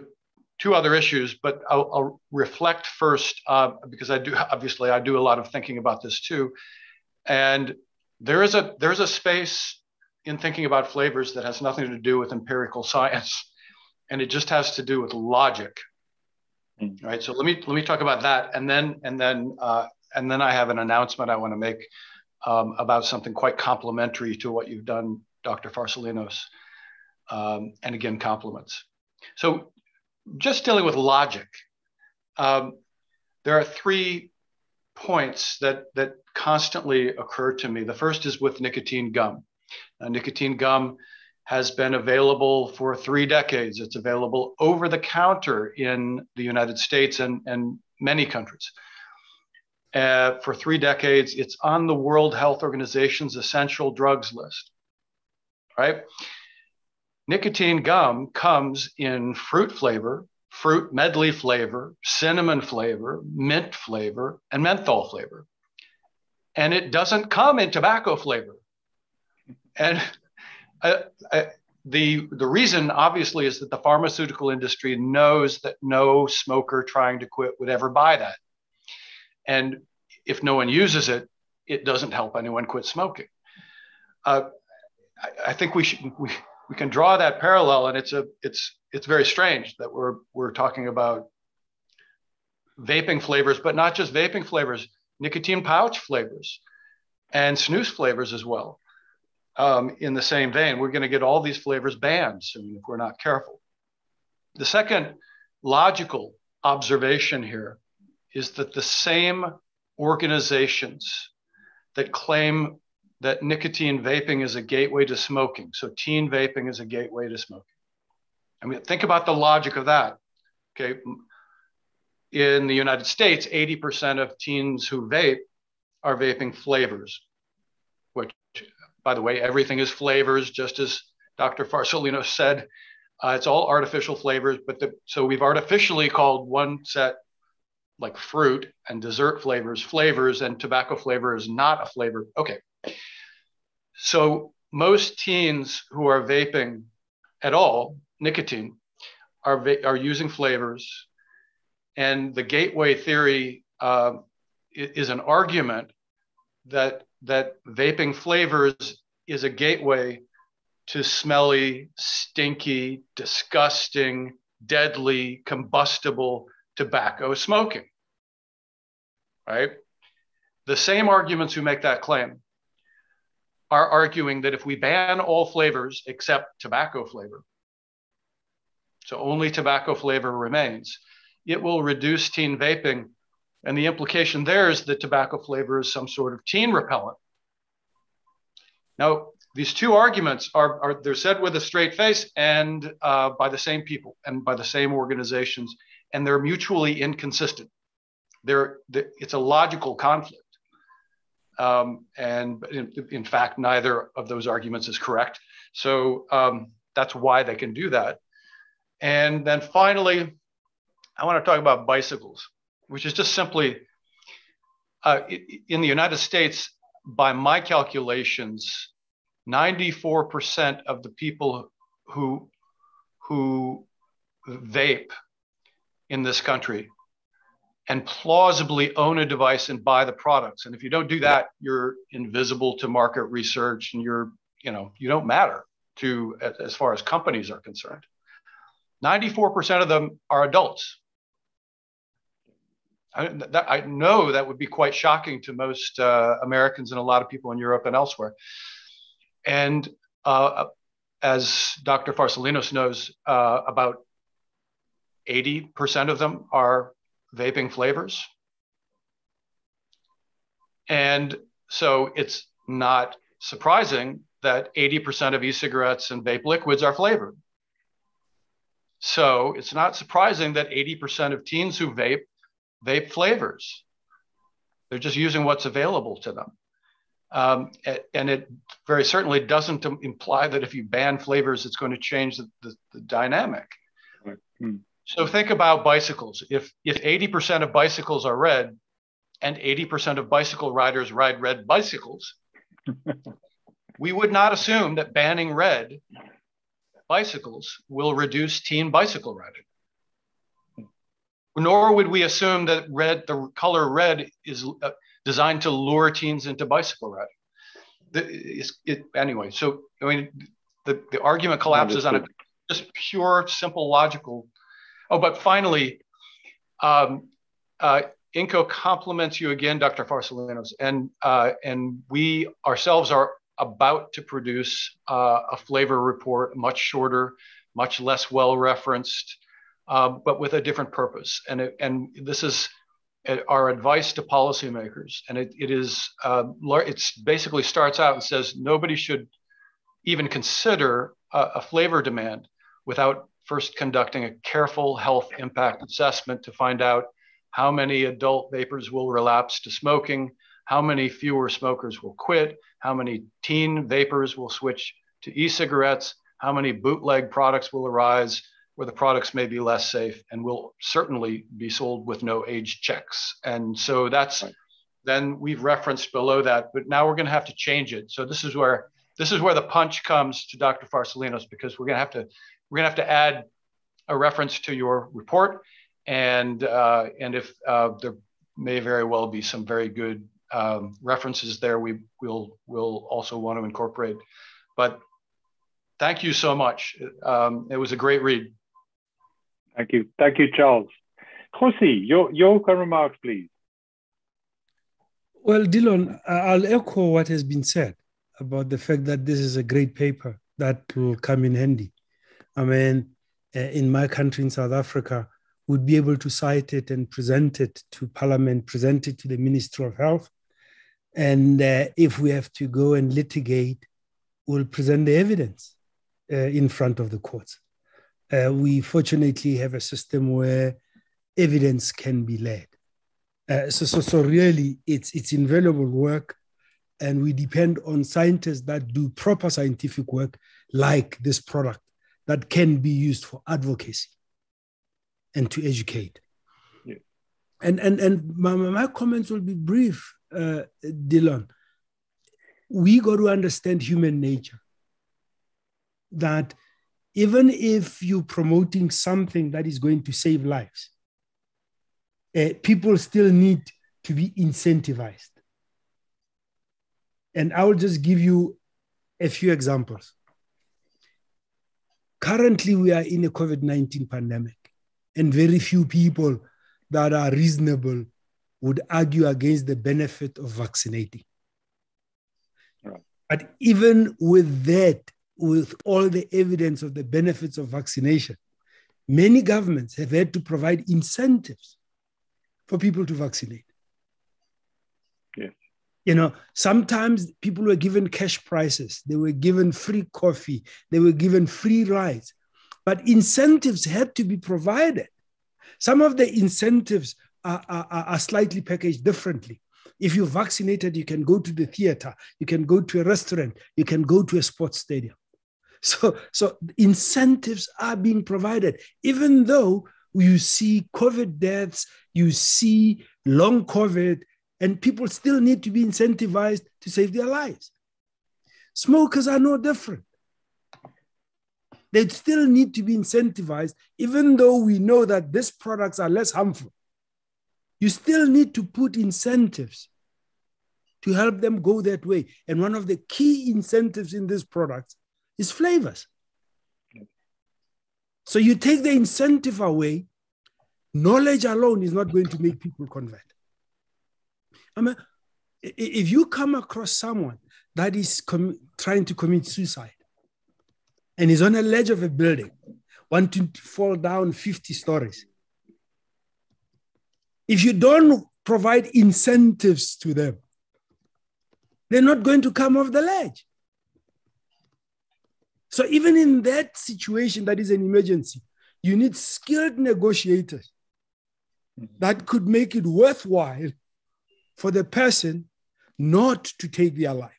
two other issues, but I'll reflect first because I do a lot of thinking about this too. And there's a space in thinking about flavors that has nothing to do with empirical science, and it just has to do with logic, right? So let me talk about that, and then I have an announcement I want to make about something quite complementary to what you've done, Dr. Farsalinos, and again, compliments. So just dealing with logic, there are 3 points that constantly occur to me. The first is with nicotine gum. Nicotine gum has been available for 3 decades. It's available over the counter in the United States and many countries. For 3 decades, it's on the World Health Organization's essential drugs list, right? Nicotine gum comes in fruit flavor, fruit medley flavor, cinnamon flavor, mint flavor, and menthol flavor. And it doesn't come in tobacco flavor. And the reason, obviously, is that the pharmaceutical industry knows that no smoker trying to quit would ever buy that. And if no one uses it, it doesn't help anyone quit smoking. I think we can draw that parallel, and it's very strange that we're talking about vaping flavors, but not just vaping flavors, nicotine pouch flavors. and snus flavors as well. In the same vein, we're going to get all these flavors banned soon if we're not careful. The second logical observation here is that the same organizations that claim that nicotine vaping is a gateway to smoking, so teen vaping is a gateway to smoking. I mean, think about the logic of that, okay? In the United States, 80% of teens who vape are vaping flavors, which, by the way, everything is flavors, just as Dr. Farsalinos said. It's all artificial flavors, so we've artificially called one set like fruit and dessert flavors, and tobacco flavor is not a flavor. Okay. So most teens who are vaping at all, nicotine, are using flavors. And the gateway theory is an argument that vaping flavors is a gateway to smelly, stinky, disgusting, deadly, combustible tobacco smoking, right? The same arguments who make that claim are arguing that if we ban all flavors except tobacco flavor, so only tobacco flavor remains, it will reduce teen vaping. And the implication there is that tobacco flavor is some sort of teen repellent. Now, these two arguments they're said with a straight face and by the same people and by the same organizations, and they're mutually inconsistent. It's a logical conflict. And in fact, neither of those arguments is correct. So that's why they can do that. And then finally, I want to talk about bicycles, which is just simply, in the United States, by my calculations, 94% of the people who vape in this country and plausibly own a device and buy the products. And if you don't do that, you're invisible to market research, and you don't matter to as far as companies are concerned. 94% of them are adults. I know that would be quite shocking to most Americans and a lot of people in Europe and elsewhere. And as Dr. Farsalinos knows, about 80% of them are vaping flavors. And so it's not surprising that 80% of e-cigarettes and vape liquids are flavored. So it's not surprising that 80% of teens who vape flavors. They're just using what's available to them. And it very certainly doesn't imply that if you ban flavors, it's going to change the dynamic. Right. So think about bicycles. If 80% of bicycles are red and 80% of bicycle riders ride red bicycles, we would not assume that banning red bicycles will reduce teen bicycle riding. Nor would we assume that the color red is designed to lure teens into bicycle riding. Anyway, so I mean, the argument collapses on a just pure, simple, logical. Oh, but finally, INCO compliments you again, Dr. Farsalinos, and we ourselves are about to produce a flavor report, much shorter, much less well-referenced, but with a different purpose. And this is our advice to policymakers. And it basically starts out and says nobody should even consider a flavor demand without first conducting a careful health impact assessment to find out how many adult vapers will relapse to smoking, how many fewer smokers will quit, how many teen vapers will switch to e-cigarettes, how many bootleg products will arise where the products may be less safe and will certainly be sold with no age checks. And so that's, right. Then we've referenced below that, but now we're going to have to change it. So this is where the punch comes to Dr. Farsalinos, because we're going to have to add a reference to your report, and if there may very well be some very good references there, we'll also want to incorporate. But thank you so much. It was a great read. Thank you, Charles. Kgosi, your remarks, please. Well, Delon, I'll echo what has been said about the fact that this is a great paper that will come in handy. I mean, in my country, in South Africa, would be able to cite it and present it to Parliament, present it to the Ministry of Health. And if we have to go and litigate, we'll present the evidence in front of the courts. We fortunately have a system where evidence can be led. So really, it's invaluable work, and we depend on scientists that do proper scientific work like this product that can be used for advocacy and to educate. Yeah. And my comments will be brief, Delon. We got to understand human nature, that even if you're promoting something that is going to save lives, people still need to be incentivized. And I will just give you a few examples. Currently, we are in a COVID-19 pandemic, and very few people that are reasonable would argue against the benefit of vaccinating. Right. But even with that, with all the evidence of the benefits of vaccination, many governments have had to provide incentives for people to vaccinate. Yeah. You know, sometimes people were given cash prizes, they were given free coffee, they were given free rides, but incentives had to be provided. Some of the incentives are slightly packaged differently. If you're vaccinated, you can go to the theater, you can go to a restaurant, you can go to a sports stadium. So incentives are being provided, even though you see COVID deaths, you see long COVID, and people still need to be incentivized to save their lives. Smokers are no different. They still need to be incentivized, even though we know that these products are less harmful. You still need to put incentives to help them go that way. And one of the key incentives in these products is flavors. So you take the incentive away, knowledge alone is not going to make people convert. I mean, if you come across someone that is trying to commit suicide and is on a ledge of a building, wanting to fall down 50 stories, if you don't provide incentives to them, they're not going to come off the ledge. So even in that situation that is an emergency, you need skilled negotiators that could make it worthwhile for the person not to take their life.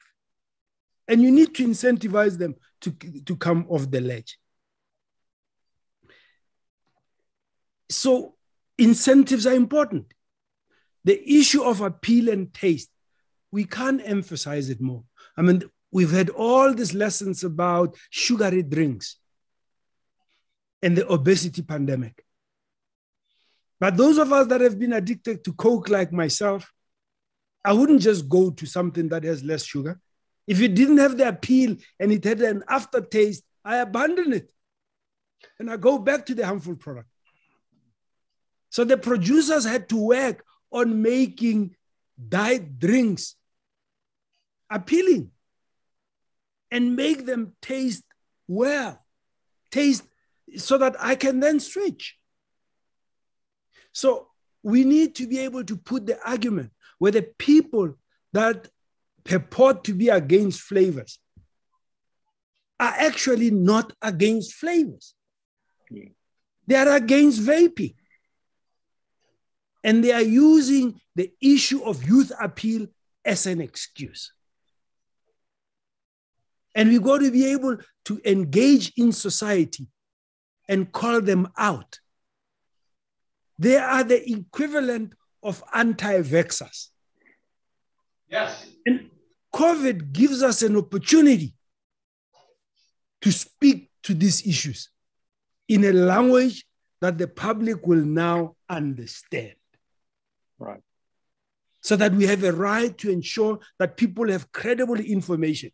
And you need to incentivize them to come off the ledge. So incentives are important. The issue of appeal and taste, we can't emphasize it more. I mean, we've had all these lessons about sugary drinks and the obesity pandemic. But those of us that have been addicted to Coke like myself, I wouldn't just go to something that has less sugar. If it didn't have the appeal and it had an aftertaste, I abandon it and I go back to the harmful product. So the producers had to work on making diet drinks appealing and make them taste well, so that I can then switch. So we need to be able to put the argument where the people that purport to be against flavors are actually not against flavors. Yeah. They are against vaping. And they are using the issue of youth appeal as an excuse. And we got to be able to engage in society and call them out. They are the equivalent of anti-vaxxers. Yes. And COVID gives us an opportunity to speak to these issues in a language that the public will now understand. Right. So that we have a right to ensure that people have credible information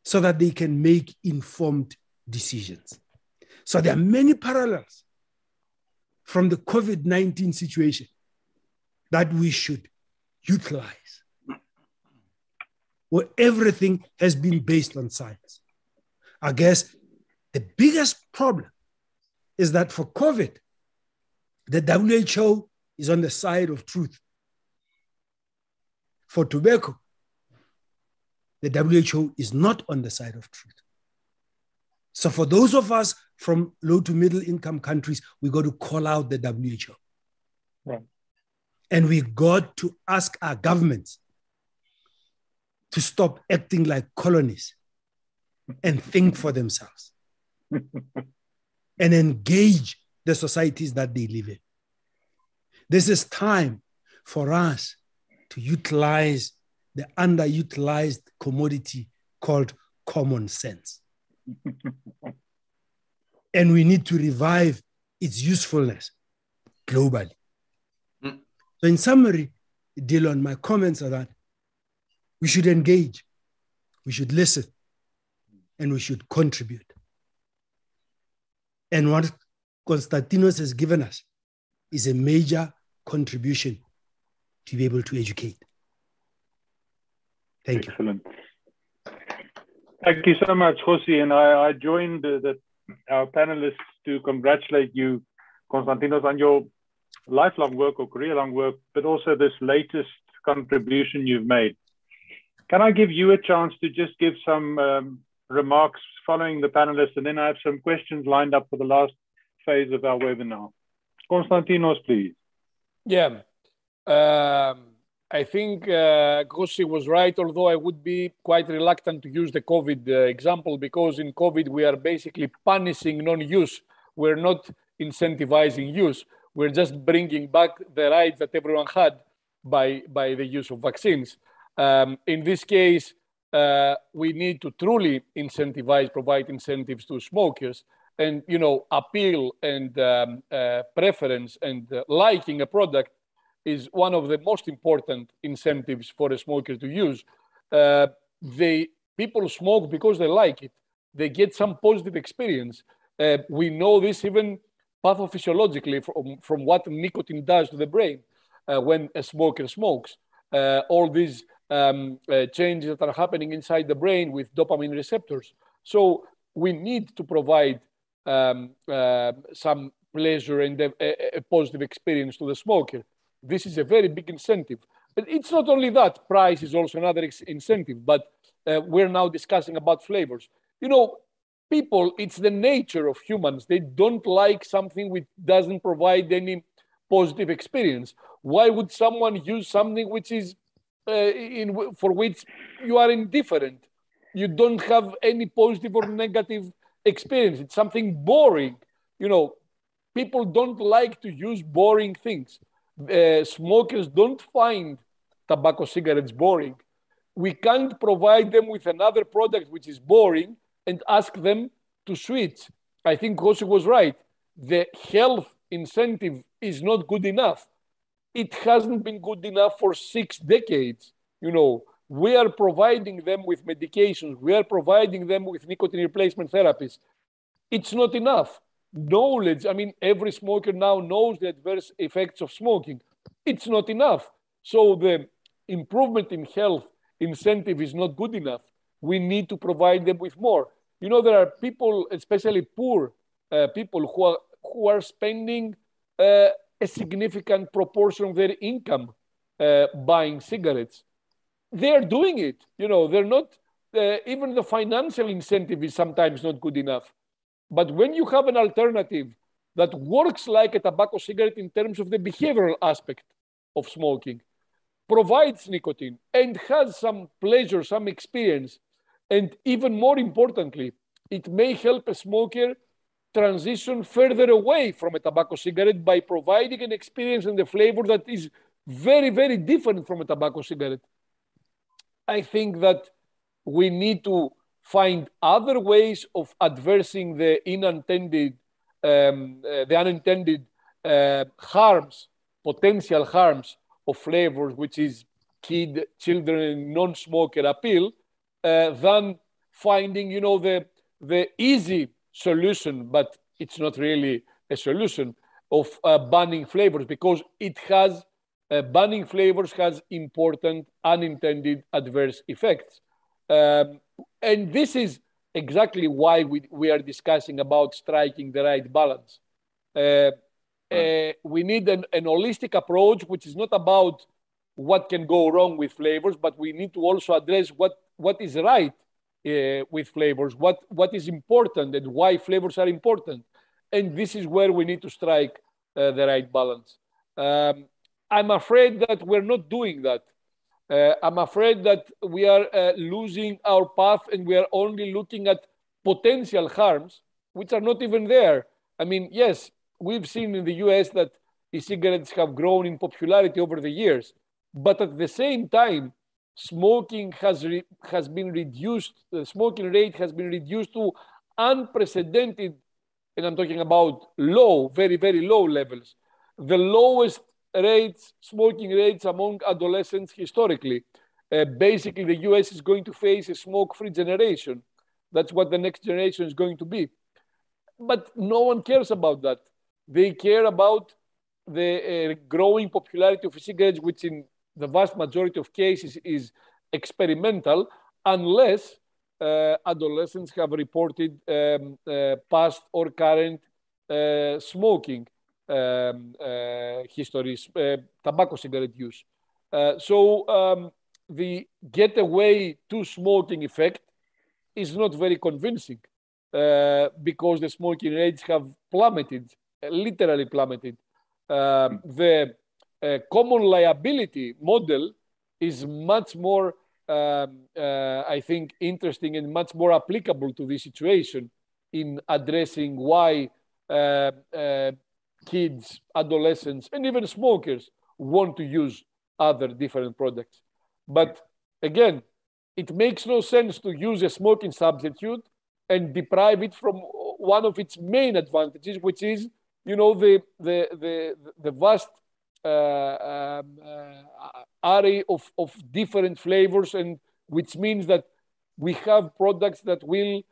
so that they can make informed decisions. So there are many parallels from the COVID-19 situation that we should utilize, where everything has been based on science. I guess the biggest problem is that for COVID, the WHO is on the side of truth. For tobacco, the WHO is not on the side of truth. So for those of us from low to middle income countries, we got to call out the WHO. Right. And we got to ask our governments to stop acting like colonies and think for themselves and engage the societies that they live in. This is time for us to utilize the underutilized commodity called common sense. And we need to revive its usefulness globally. So in summary, Delon, my comments are that we should engage, we should listen, and we should contribute. And what Konstantinos has given us is a major contribution to be able to educate. Thank you. Excellent. Thank you so much, Kgosi. And I joined our panelists to congratulate you, Konstantinos, on your lifelong work or career-long work, but also this latest contribution you've made. Can I give you a chance to just give some remarks following the panelists, and then I have some questions lined up for the last phase of our webinar. Konstantinos, please. Yeah. I think Kgosi was right, although I would be quite reluctant to use the COVID example, because in COVID, we are basically punishing non-use. We're not incentivizing use. We're just bringing back the rights that everyone had by the use of vaccines. In this case, we need to truly incentivize, provide incentives to smokers, and appeal and preference and liking a product is one of the most important incentives for a smoker to use. People smoke because they like it. They get some positive experience. We know this even pathophysiologically from what nicotine does to the brain when a smoker smokes. All these changes that are happening inside the brain with dopamine receptors. So we need to provide some pleasure and a positive experience to the smoker. This is a very big incentive. But it's not only that. Price is also another incentive. But we're now discussing about flavors. People, it's the nature of humans. They don't like something which doesn't provide any positive experience. Why would someone use something which is for which you are indifferent? You don't have any positive or negative experience. It's something boring. People don't like to use boring things. Smokers don't find tobacco cigarettes boring. We can't provide them with another product which is boring and ask them to switch. I think Kgosi was right. The health incentive is not good enough. It hasn't been good enough for 6 decades. We are providing them with medications. We are providing them with nicotine replacement therapies. It's not enough. Knowledge, every smoker now knows the adverse effects of smoking. It's not enough. So the improvement in health incentive is not good enough. We need to provide them with more. There are people, especially poor people, who are spending a significant proportion of their income buying cigarettes. They're doing it. They're not, even the financial incentive is sometimes not good enough. But when you have an alternative that works like a tobacco cigarette in terms of the behavioral aspect of smoking, provides nicotine and has some pleasure, some experience, and even more importantly, it may help a smoker transition further away from a tobacco cigarette by providing an experience and a flavor that is very, very different from a tobacco cigarette. I think that we need to find other ways of adversing the unintended harms, potential harms of flavors, which is children and non-smoker appeal, than finding, the easy solution, but it's not really a solution of banning flavors, because it has banning flavors has important unintended adverse effects. And this is exactly why we are discussing about striking the right balance. We need an holistic approach, which is not about what can go wrong with flavors, but we need to also address what is right with flavors, what is important and why flavors are important. And this is where we need to strike the right balance. I'm afraid that we're not doing that. I'm afraid that we are losing our path and we are only looking at potential harms, which are not even there. I mean, yes, we've seen in the US that e-cigarettes have grown in popularity over the years, but at the same time, smoking has been reduced, the smoking rate has been reduced to unprecedented, and I'm talking about low, very, very low levels. The lowest smoking rates among adolescents historically. Basically, the US is going to face a smoke-free generation. That's what the next generation is going to be. But no one cares about that. They care about the growing popularity of cigarettes, which in the vast majority of cases is experimental, unless adolescents have reported past or current smoking histories, tobacco cigarette use. So the getaway to smoking effect is not very convincing because the smoking rates have plummeted, literally plummeted. The common liability model is much more, I think, interesting and much more applicable to this situation in addressing why kids, adolescents, and even smokers want to use other different products. But again, it makes no sense to use a smoking substitute and deprive it from one of its main advantages, which is, you know, the vast array of different flavors, and which means that we have products that will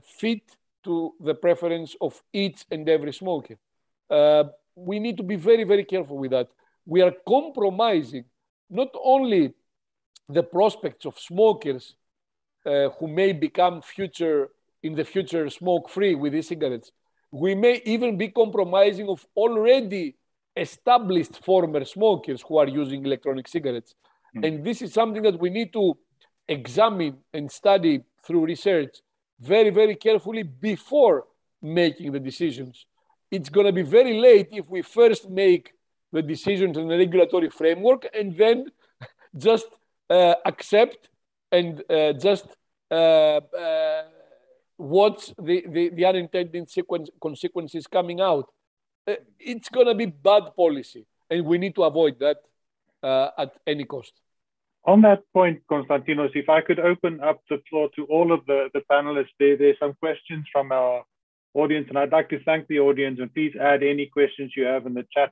fit to the preference of each and every smoker. We need to be very, very careful with that. We are compromising not only the prospects of smokers who may become in the future smoke-free with e-cigarettes. We may even be compromising of already established former smokers who are using electronic cigarettes. And this is something that we need to examine and study through research very, very carefully before making the decisions. It's going to be very late if we first make the decisions in the regulatory framework and then just accept and just watch the unintended consequences coming out. It's going to be bad policy, and we need to avoid that at any cost. On that point, Konstantinos, if I could open up the floor to all of the panelists, there's some questions from our audience, and I'd like to thank the audience, and please add any questions you have in the chat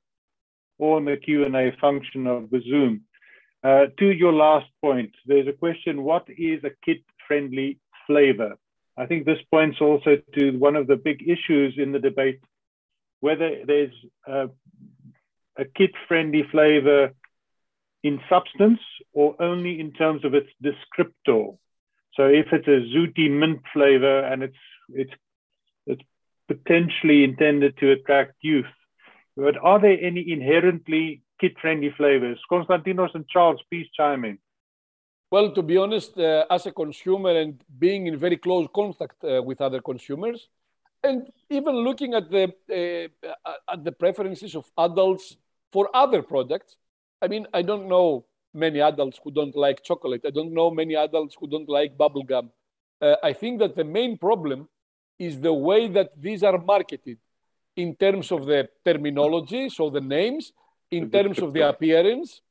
or in the Q&A function of the Zoom. To your last point, there's a question, what is a kid-friendly flavor? I think this points also to one of the big issues in the debate, whether there's a kid-friendly flavor in substance or only in terms of its descriptor. So if it's a zooty mint flavor and it's potentially intended to attract youth, but are there any inherently kid-friendly flavors? Konstantinos and Charles, please chime in. Well, to be honest, as a consumer and being in very close contact with other consumers, and even looking at the preferences of adults for other products, I mean, I don't know many adults who don't like chocolate. I don't know many adults who don't like bubblegum. I think that the main problem is the way that these are marketed in terms of the terminology, so the names, in terms of the appearance,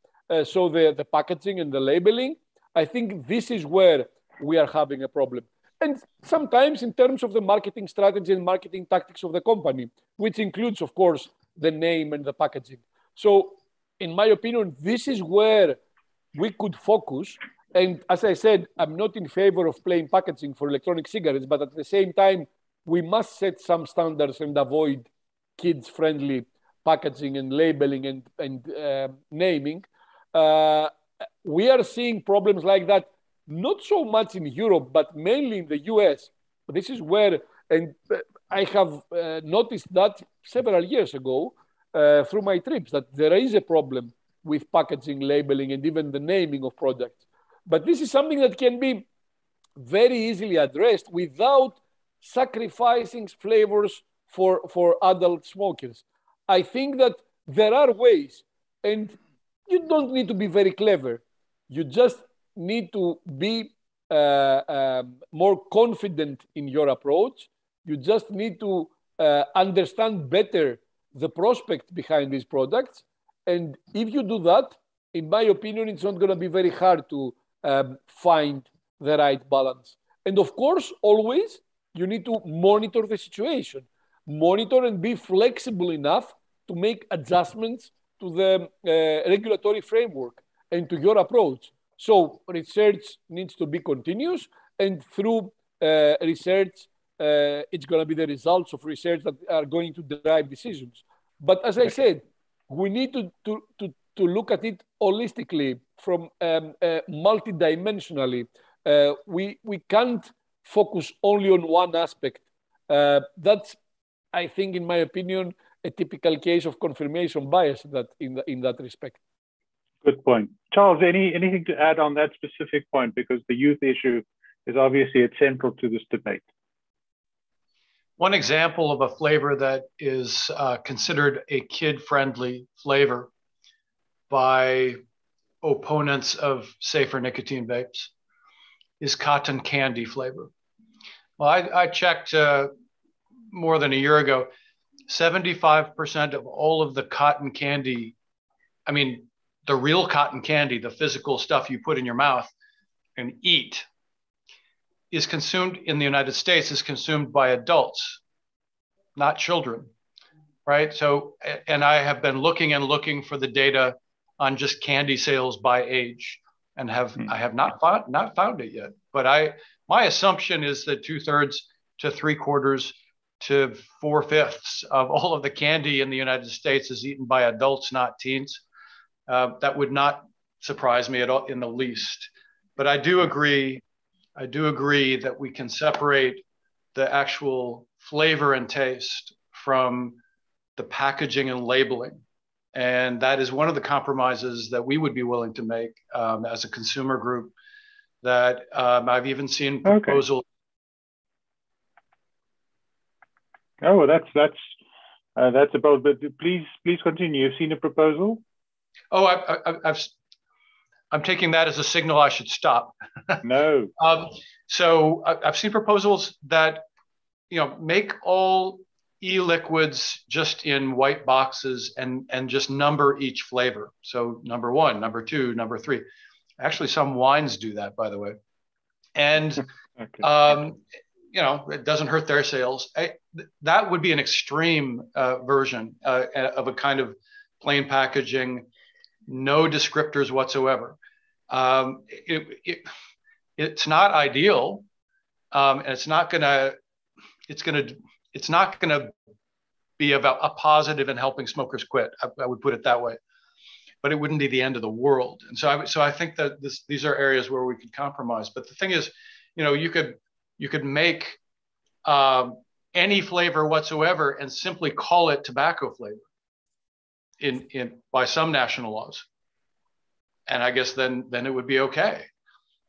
so the packaging and the labeling. I think this is where we are having a problem. And sometimes in terms of the marketing strategy and marketing tactics of the company, which includes, of course, the name and the packaging. So in my opinion, this is where we could focus. And as I said, I'm not in favor of plain packaging for electronic cigarettes, but at the same time, we must set some standards and avoid kids-friendly packaging and labeling and naming. We are seeing problems like that, not so much in Europe, but mainly in the US. This is where, and I have noticed that several years ago through my trips, that there is a problem with packaging, labeling, and even the naming of products. But this is something that can be very easily addressed without sacrificing flavors for adult smokers. I think that there are ways, and you don't need to be very clever. You just need to be more confident in your approach. You just need to understand better the prospect behind these products. And if you do that, in my opinion, it's not going to be very hard to find the right balance. And of course, always, you need to monitor the situation. Monitor and be flexible enough to make adjustments to the regulatory framework and to your approach. So research needs to be continuous, and through research, it's going to be the results of research that are going to drive decisions. But as I said, we need to look at it holistically, from multidimensionally. We can't focus only on one aspect. That's, I think, in my opinion, a typical case of confirmation bias in that respect. Good point. Charles, anything to add on that specific point? Because the youth issue is obviously central to this debate. One example of a flavor that is considered a kid-friendly flavor by opponents of safer nicotine vapes is cotton candy flavor. Well, I checked more than a year ago, 75% of all of the cotton candy, I mean, the real cotton candy, the physical stuff you put in your mouth and eat, is consumed in the United States, is consumed by adults, not children, right? So, and I have been looking for the data on just candy sales by age, and I have not found it yet. But my assumption is that 2/3 to 3/4 to 4/5 of all of the candy in the United States is eaten by adults, not teens. That would not surprise me at all in the least. But I do agree that we can separate the actual flavor and taste from the packaging and labeling. And that is one of the compromises that we would be willing to make as a consumer group, that I've even seen proposals. Okay. Oh, that's about, but please continue. You've seen a proposal? Oh, I'm taking that as a signal I should stop. No. So I've seen proposals that, make all e-liquids just in white boxes and just number each flavor. So number 1, number 2, number 3. Actually, some wines do that, by the way. And, okay. It doesn't hurt their sales. That would be an extreme version of a kind of plain packaging, no descriptors whatsoever. It's not ideal, and it's not gonna be about a positive in helping smokers quit. I would put it that way, but it wouldn't be the end of the world. And so I think that these are areas where we could compromise. But the thing is, you could make any flavor whatsoever and simply call it tobacco flavor by some national laws. And I guess then it would be okay.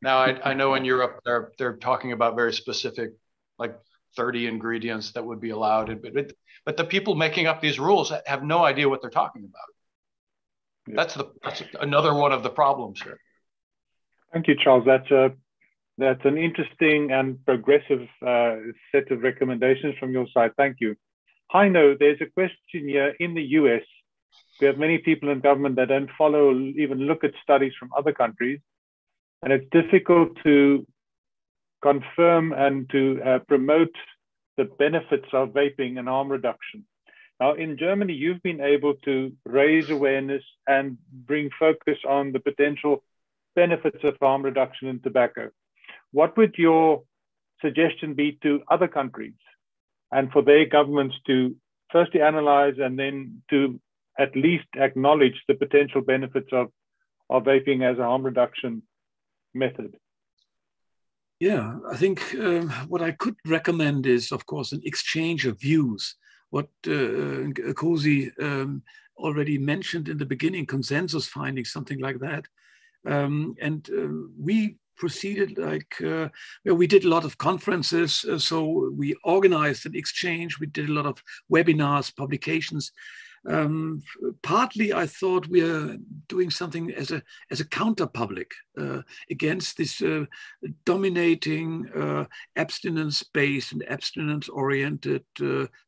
Now I know in Europe they're talking about very specific, like 30 ingredients that would be allowed, but the people making up these rules have no idea what they're talking about. Yeah. That's another one of the problems here. Thank you, Charles. That's an interesting and progressive set of recommendations from your side. Thank you. Heino, there's a question here. In the US, we have many people in government that don't follow, even look at studies from other countries. And it's difficult to confirm and to promote the benefits of vaping and harm reduction. Now, in Germany, you've been able to raise awareness and bring focus on the potential benefits of harm reduction in tobacco. What would your suggestion be to other countries and for their governments to firstly analyze and then to at least acknowledge the potential benefits of vaping as a harm reduction method? Yeah, I think what I could recommend is, of course, an exchange of views. What Kgosi already mentioned in the beginning, consensus findings, something like that. We proceeded we did a lot of conferences, so we organized an exchange. We did a lot of webinars, publications. Partly, I thought we are doing something as a counter public against this dominating abstinence-based and abstinence-oriented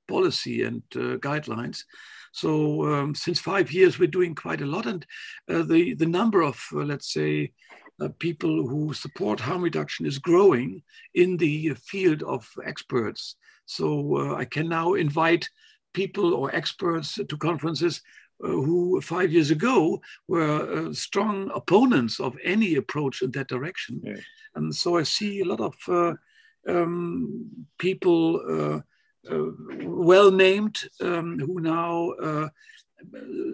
policy and guidelines. So since 5 years, we're doing quite a lot, and the number of let's say people who support harm reduction is growing in the field of experts. So I can now invite people or experts to conferences who 5 years ago were strong opponents of any approach in that direction. Yes. And so I see a lot of people well named who now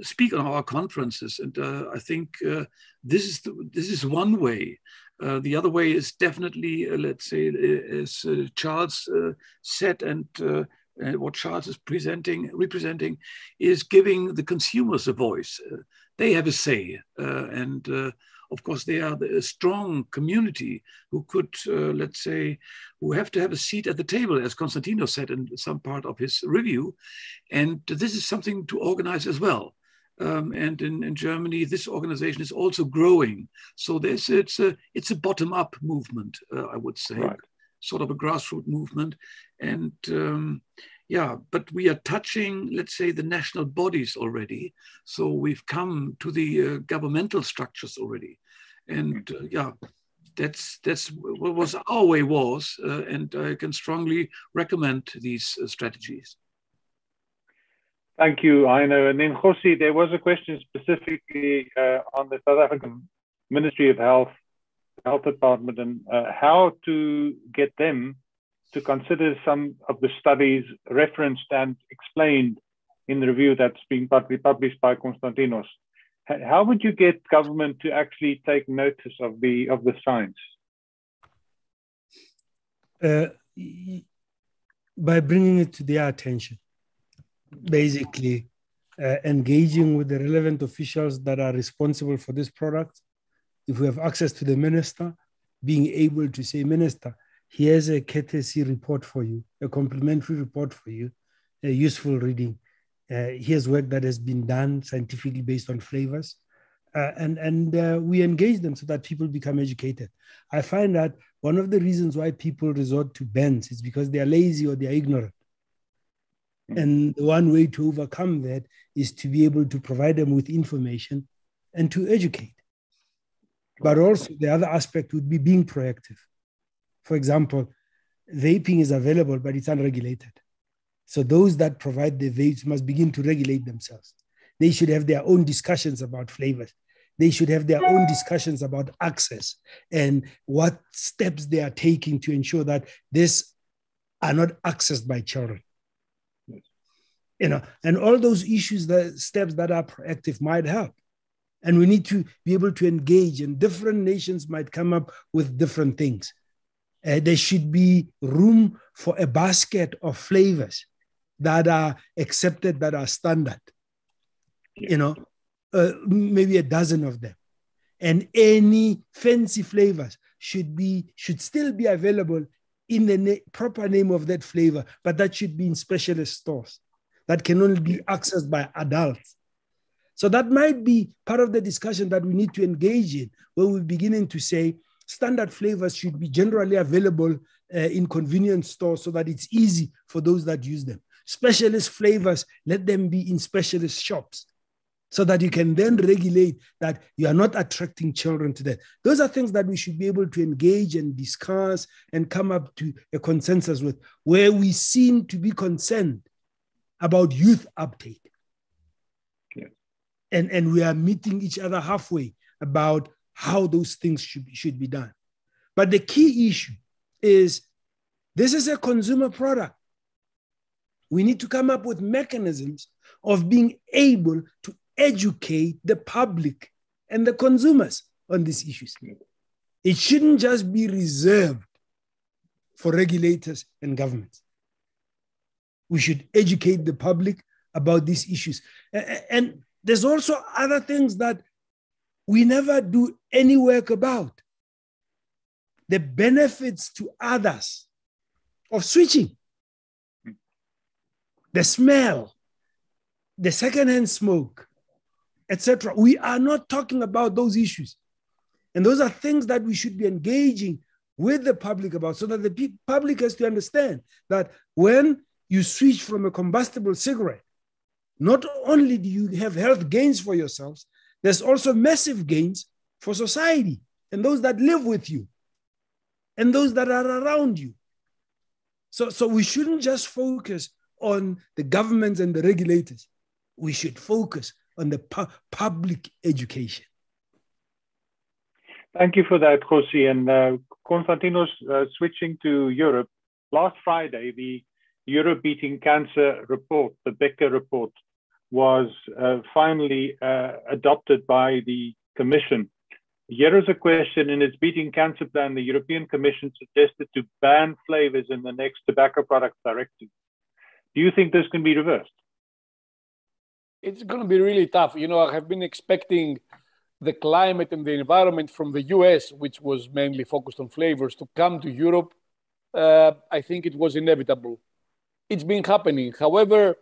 speak on our conferences, and I think this is one way. The other way is definitely, let's say, as Charles said, and what Charles is representing is giving the consumers a voice. They have a say, and of course they are a strong community who could, let's say, who have to have a seat at the table, as Konstantinos said in some part of his review. And this is something to organize as well. And in Germany, this organization is also growing. So it's a bottom-up movement, I would say. Right. Sort of a grassroots movement. And yeah, but we are touching, let's say, the national bodies already. So we've come to the governmental structures already. And yeah, that's what was our way was. And I can strongly recommend these strategies. Thank you, Heino. And then Kgosi, there was a question specifically on the South African Ministry of Health Department, and how to get them to consider some of the studies referenced and explained in the review that's been published by Konstantinos. How would you get government to actually take notice of the science? By bringing it to their attention, basically engaging with the relevant officials that are responsible for this product. If we have access to the minister, being able to say, Minister, here's a courtesy report for you, a complimentary report for you, a useful reading. Here's work that has been done scientifically based on flavors. And we engage them so that people become educated. I find that one of the reasons why people resort to bans is because they are lazy or they are ignorant. And one way to overcome that is to be able to provide them with information and to educate. But also the other aspect would be being proactive. For example, vaping is available, but it's unregulated. So those that provide the vapes must begin to regulate themselves. They should have their own discussions about flavors. They should have their own discussions about access and what steps they are taking to ensure that this are not accessed by children. You know, and all those issues, the steps that are proactive might help. And we need to be able to engage, and different nations might come up with different things. There should be room for a basket of flavors that are accepted, that are standard. You know, maybe a dozen of them. And any fancy flavors should still be available in the proper name of that flavor, but that should be in specialist stores that can only be accessed by adults. So that might be part of the discussion that we need to engage in, where we're beginning to say standard flavors should be generally available in convenience stores so that it's easy for those that use them. Specialist flavors, let them be in specialist shops so that you can then regulate that you are not attracting children to that. Those are things that we should be able to engage and discuss and come up to a consensus with, where we seem to be concerned about youth uptake. And we are meeting each other halfway about how those things should be done. But the key issue is this is a consumer product. We need to come up with mechanisms of being able to educate the public and the consumers on these issues. It shouldn't just be reserved for regulators and governments. We should educate the public about these issues. And there's also other things that we never do any work about. The benefits to others of switching. The smell, the secondhand smoke, etc. We are not talking about those issues. And those are things that we should be engaging with the public about, so that the public has to understand that when you switch from a combustible cigarette, not only do you have health gains for yourselves, there's also massive gains for society and those that live with you and those that are around you. So we shouldn't just focus on the governments and the regulators. We should focus on the public education. Thank you for that, Kgosi. And Konstantinos, switching to Europe, last Friday, the Europe Beating Cancer report, the Becker report, was finally adopted by the Commission. Here is a question. In its Beating Cancer plan, the European Commission suggested to ban flavors in the next tobacco products directive. Do you think this can be reversed? It's going to be really tough. You know, I have been expecting the climate and the environment from the US, which was mainly focused on flavors, to come to Europe. I think it was inevitable. It's been happening. However,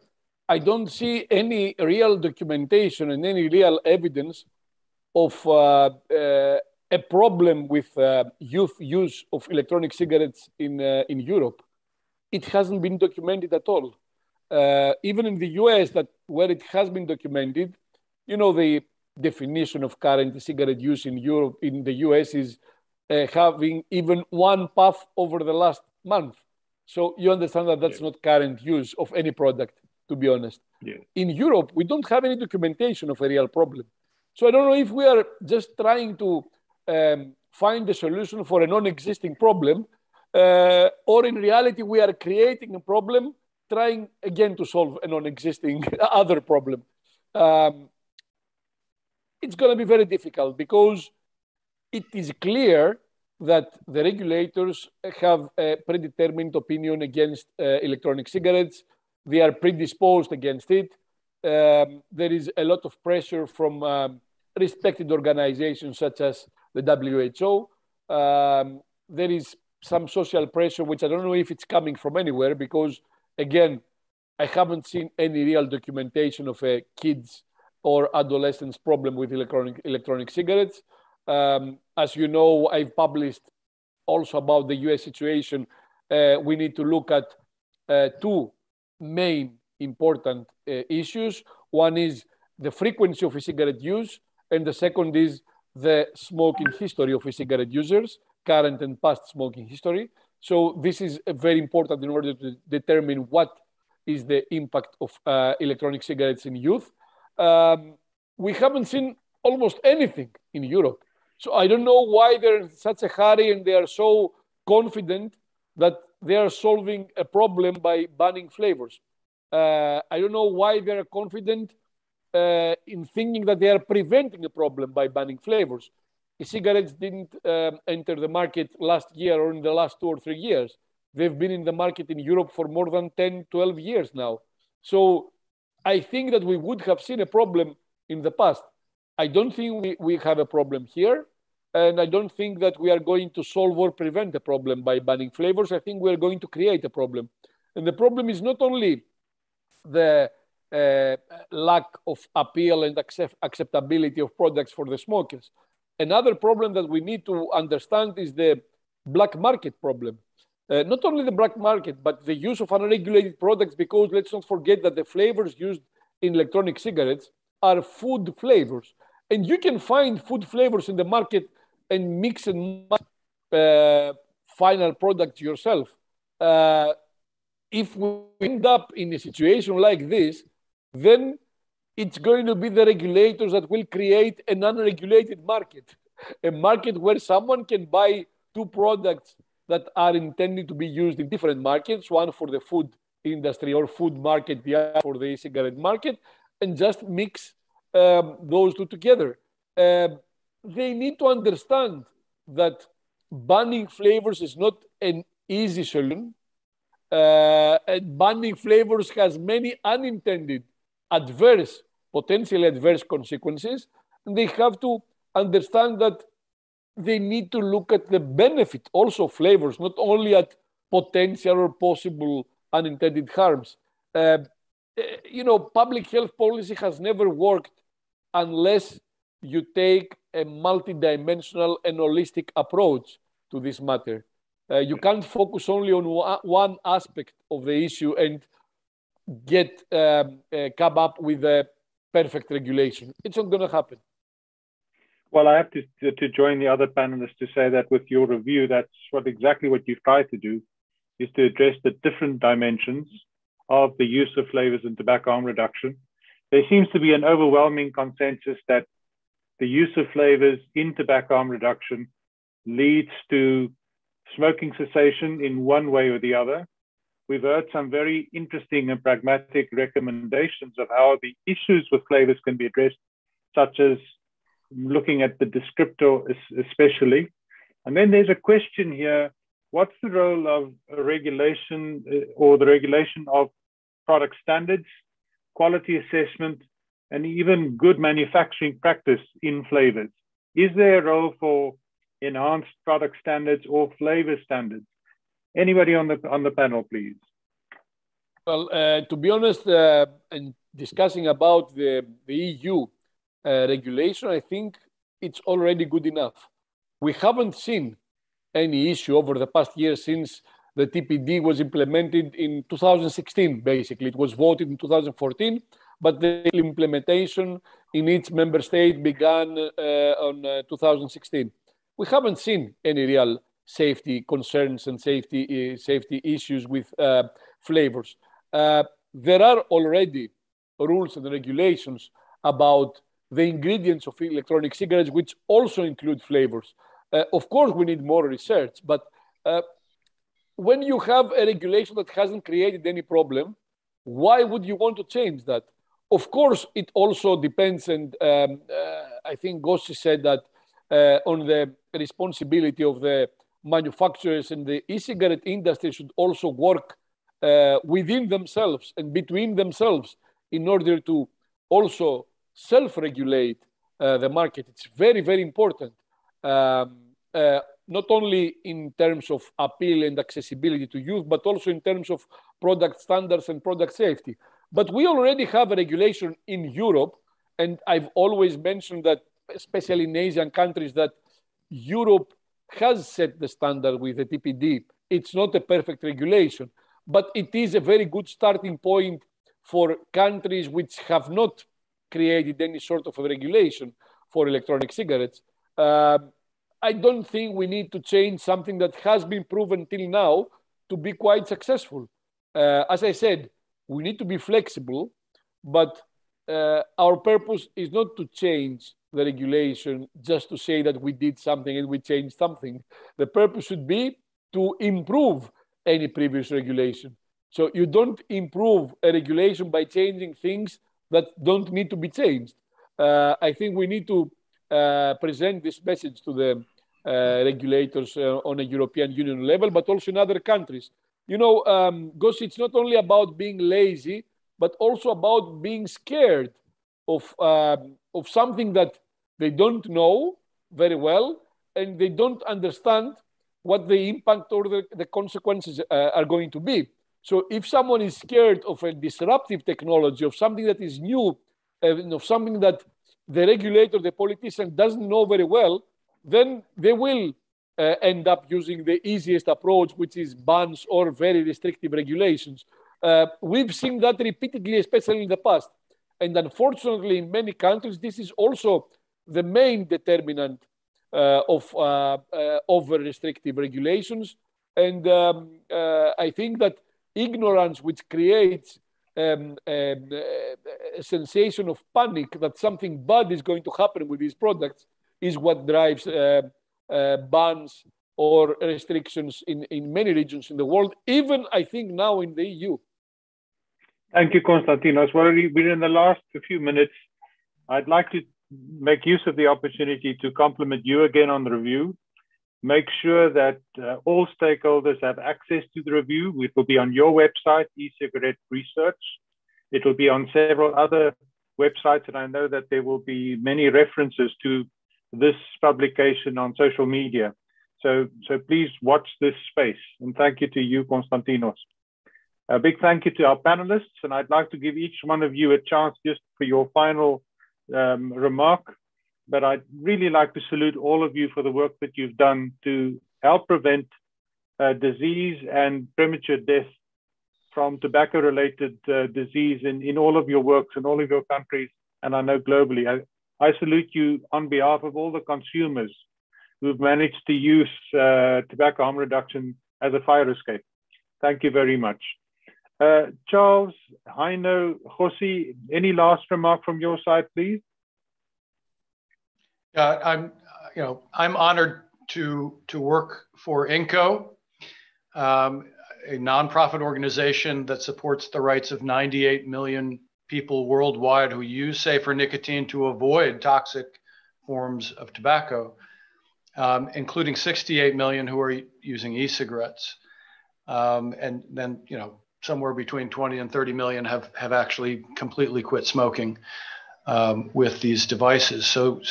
I don't see any real documentation and any real evidence of a problem with youth use of electronic cigarettes in Europe. It hasn't been documented at all. Even in the US, where it has been documented, you know, the definition of current cigarette use in Europe, in the US, is having even one puff over the last month. So you understand that that's not current use of any product, to be honest. Yeah. In Europe, we don't have any documentation of a real problem. So I don't know if we are just trying to find a solution for a non-existing problem, or in reality, we are creating a problem, trying again to solve a non-existing other problem. It's going to be very difficult because it is clear that the regulators have a predetermined opinion against electronic cigarettes. They are predisposed against it. There is a lot of pressure from respected organizations such as the WHO. There is some social pressure, which I don't know if it's coming from anywhere, because, again, I haven't seen any real documentation of a kids or adolescents problem with electronic cigarettes. As you know, I've published also about the US situation. We need to look at two main important issues. One is the frequency of e-cigarette use, and the second is the smoking history of e-cigarette users, current and past smoking history. So this is very important in order to determine what is the impact of electronic cigarettes in youth. We haven't seen almost anything in Europe. So I don't know why they're in such a hurry and they are so confident that they are solving a problem by banning flavors. I don't know why they're confident in thinking that they are preventing a problem by banning flavors. E-cigarettes didn't enter the market last year or in the last 2 or 3 years. They've been in the market in Europe for more than 10, 12 years now. So I think that we would have seen a problem in the past. I don't think we have a problem here. And I don't think that we are going to solve or prevent a problem by banning flavors. I think we are going to create a problem. And the problem is not only the lack of appeal and acceptability of products for the smokers. Another problem that we need to understand is the black market problem. Not only the black market, but the use of unregulated products, because let's not forget that the flavors used in electronic cigarettes are food flavors. And you can find food flavors in the market and mix and match final product yourself. If we end up in a situation like this, then it's going to be the regulators that will create an unregulated market, a market where someone can buy 2 products that are intended to be used in different markets, one for the food industry or food market for the e-cigarette market, and just mix those two together. They need to understand that banning flavors is not an easy solution. And banning flavors has many unintended potentially adverse consequences. And they have to understand that they need to look at the benefit also of flavors, not only at potential or possible unintended harms. Public health policy has never worked unless you take a multidimensional and holistic approach to this matter. You can't focus only on one aspect of the issue and come up with a perfect regulation. It's not going to happen. Well, I have to join the other panelists to say that with your review, that's exactly what you've tried to do, is to address the different dimensions of the use of flavors in tobacco harm reduction. There seems to be an overwhelming consensus that the use of flavors in tobacco harm reduction leads to smoking cessation in one way or the other. We've heard some very interesting and pragmatic recommendations of how the issues with flavors can be addressed, such as looking at the descriptor especially. And then there's a question here, what's the role of a regulation or the regulation of product standards, quality assessment, and even good manufacturing practice in flavors? Is there a role for enhanced product standards or flavor standards? Anybody on the panel, please? Well, to be honest, and discussing about the EU regulation, I think it's already good enough. We haven't seen any issue over the past year since the TPD was implemented in 2016, basically. It was voted in 2014, but the implementation in each member state began on 2016. We haven't seen any real safety concerns and safety issues with flavors. There are already rules and regulations about the ingredients of electronic cigarettes, which also include flavors. Of course, we need more research, but when you have a regulation that hasn't created any problem, why would you want to change that? Of course, it also depends, and I think Kgosi said that on the responsibility of the manufacturers, and the e-cigarette industry should also work within themselves and between themselves in order to also self-regulate the market. It's very, very important, not only in terms of appeal and accessibility to youth, but also in terms of product standards and product safety. But we already have a regulation in Europe, and I've always mentioned that, especially in Asian countries, that Europe has set the standard with the TPD. It's not a perfect regulation, but it is a very good starting point for countries which have not created any sort of a regulation for electronic cigarettes. I don't think we need to change something that has been proven till now to be quite successful. As I said, we need to be flexible, but our purpose is not to change the regulation just to say that we did something and we changed something. The purpose should be to improve any previous regulation. So you don't improve a regulation by changing things that don't need to be changed. I think we need to present this message to the regulators on a European Union level, but also in other countries. Kgosi, it's not only about being lazy, but also about being scared of something that they don't know very well, and they don't understand what the impact or the consequences are going to be. So if someone is scared of a disruptive technology, of something that is new, of something that the regulator, the politician doesn't know very well, then they will end up using the easiest approach, which is bans or very restrictive regulations. We've seen that repeatedly, especially in the past. And unfortunately, in many countries, this is also the main determinant of over-restrictive regulations. And I think that ignorance, which creates a sensation of panic that something bad is going to happen with these products, is what drives bans or restrictions in many regions in the world, even I think now in the EU. Thank you, Konstantinos. Well, we're in the last few minutes. I'd like to make use of the opportunity to compliment you again on the review. Make sure that all stakeholders have access to the review. It will be on your website, e-cigarette research. It will be on several other websites, and I know that there will be many references to this publication on social media. So please watch this space. And thank you to you, Konstantinos. A big thank you to our panelists, and I'd like to give each one of you a chance just for your final remark. But I'd really like to salute all of you for the work that you've done to help prevent disease and premature death from tobacco-related disease in all of your works in all of your countries, and I know globally. I salute you on behalf of all the consumers who've managed to use tobacco harm reduction as a fire escape. Thank you very much. Charles, Heino, Kgosi, any last remark from your side, please? I'm honored to work for INCO, a nonprofit organization that supports the rights of 98 million people worldwide who use safer nicotine to avoid toxic forms of tobacco, including 68 million who are using e-cigarettes. And then, somewhere between 20 and 30 million have actually completely quit smoking with these devices. So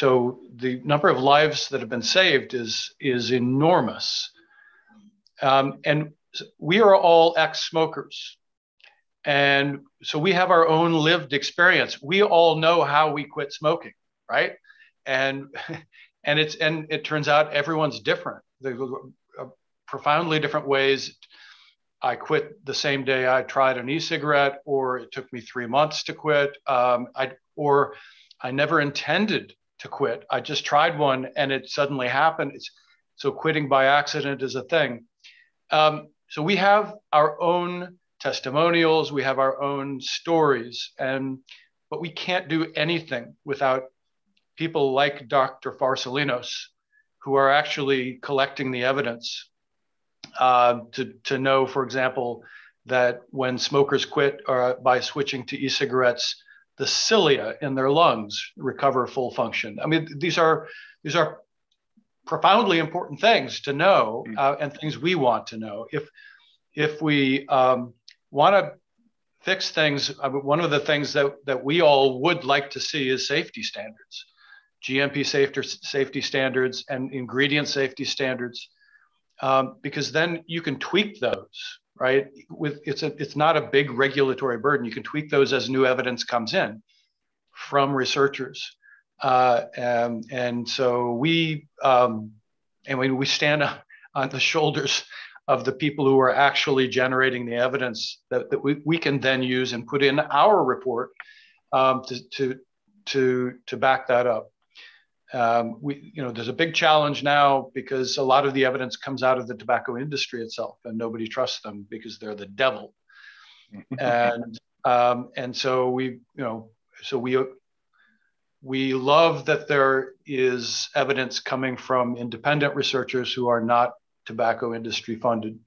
the number of lives that have been saved is enormous. And we are all ex-smokers. And so we have our own lived experience. We all know how we quit smoking, right? And it turns out everyone's different. There are profoundly different ways. I quit the same day I tried an e-cigarette, or it took me 3 months to quit. Or I never intended to quit. I just tried one and it suddenly happened. So quitting by accident is a thing. So we have our own testimonials, we have our own stories, but we can't do anything without people like Dr. Farsalinos, who are actually collecting the evidence to know, for example, that when smokers quit by switching to e-cigarettes, the cilia in their lungs recover full function. I mean, these are profoundly important things to know, and things we want to know. If we want to fix things, one of the things that we all would like to see is safety standards, GMP safety standards and ingredient safety standards, because then you can tweak those, right? It's not a big regulatory burden. You can tweak those as new evidence comes in from researchers, and so we stand on the shoulders of the people who are actually generating the evidence that we can then use and put in our report to back that up. There's a big challenge now because a lot of the evidence comes out of the tobacco industry itself, and nobody trusts them because they're the devil. And so we love that there is evidence coming from independent researchers who are not tobacco industry funded.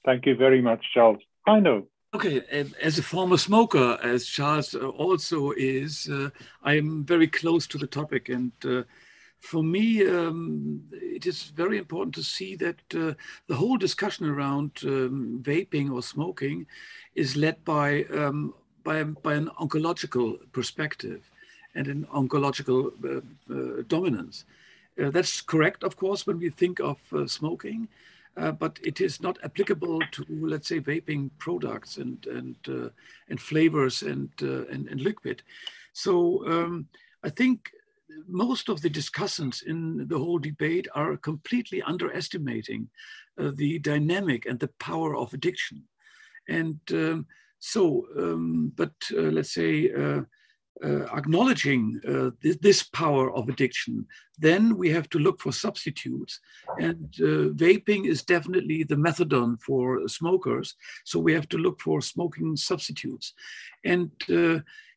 Thank you very much, Charles. Heino. Okay, as a former smoker, as Charles also is, I'm very close to the topic. And for me, it is very important to see that the whole discussion around vaping or smoking is led by an oncological perspective and an oncological dominance. That's correct, of course, when we think of smoking. But it is not applicable to, let's say, vaping products and flavors and liquid. So I think most of the discussants in the whole debate are completely underestimating the dynamic and the power of addiction. And let's say, acknowledging this power of addiction, then we have to look for substitutes. And vaping is definitely the methadone for smokers. So we have to look for smoking substitutes. And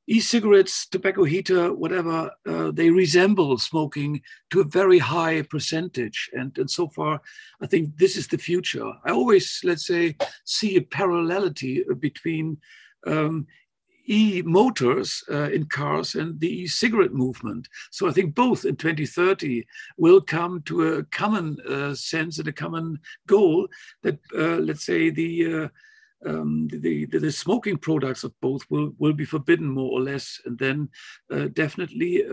e-cigarettes, tobacco heater, whatever, they resemble smoking to a very high percentage. And so far, I think this is the future. I always, let's say, see a parallelity between e-motors in cars and the e-cigarette movement. So I think both in 2030 will come to a common sense and a common goal that, let's say, the smoking products of both will be forbidden more or less, and then definitely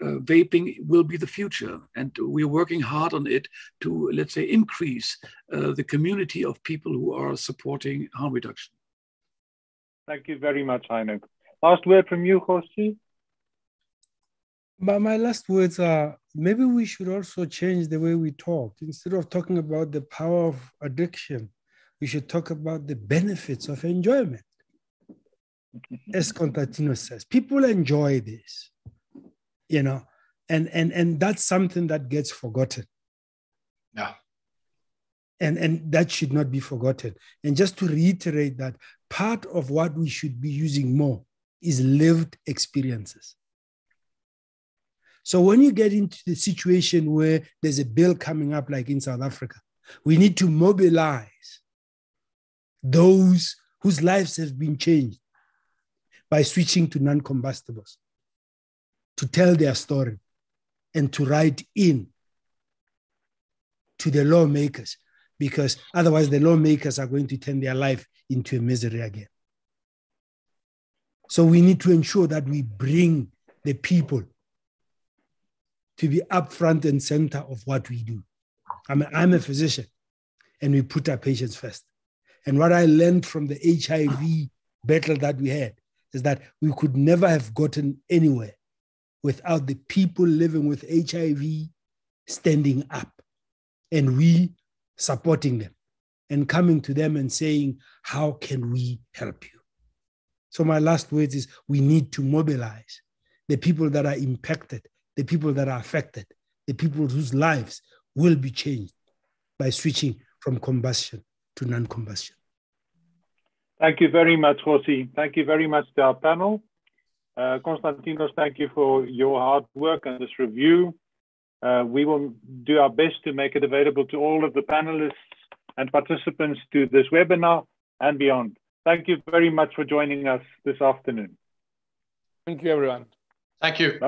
vaping will be the future. And we're working hard on it to, let's say, increase the community of people who are supporting harm reduction. Thank you very much, Heino. Last word from you, Kgosi. But my last words are, maybe we should also change the way we talk. Instead of talking about the power of addiction, we should talk about the benefits of enjoyment. As Konstantinos says, people enjoy this, you know, and that's something that gets forgotten. Yeah. And that should not be forgotten. And just to reiterate that, part of what we should be using more is lived experiences. So when you get into the situation where there's a bill coming up like in South Africa, we need to mobilize those whose lives have been changed by switching to non-combustibles, to tell their story and to write in to the lawmakers, because otherwise the lawmakers are going to turn their life into a misery again. So we need to ensure that we bring the people to be up front and center of what we do. I'm a physician, and we put our patients first. And what I learned from the HIV battle that we had is that we could never have gotten anywhere without the people living with HIV standing up and we supporting them and coming to them and saying, how can we help you? So my last words is, we need to mobilize the people that are impacted, the people that are affected, the people whose lives will be changed by switching from combustion to non-combustion. Thank you very much, Kgosi. Thank you very much to our panel. Konstantinos, thank you for your hard work and this review. We will do our best to make it available to all of the panelists and participants to this webinar and beyond. Thank you very much for joining us this afternoon. Thank you, everyone. Thank you.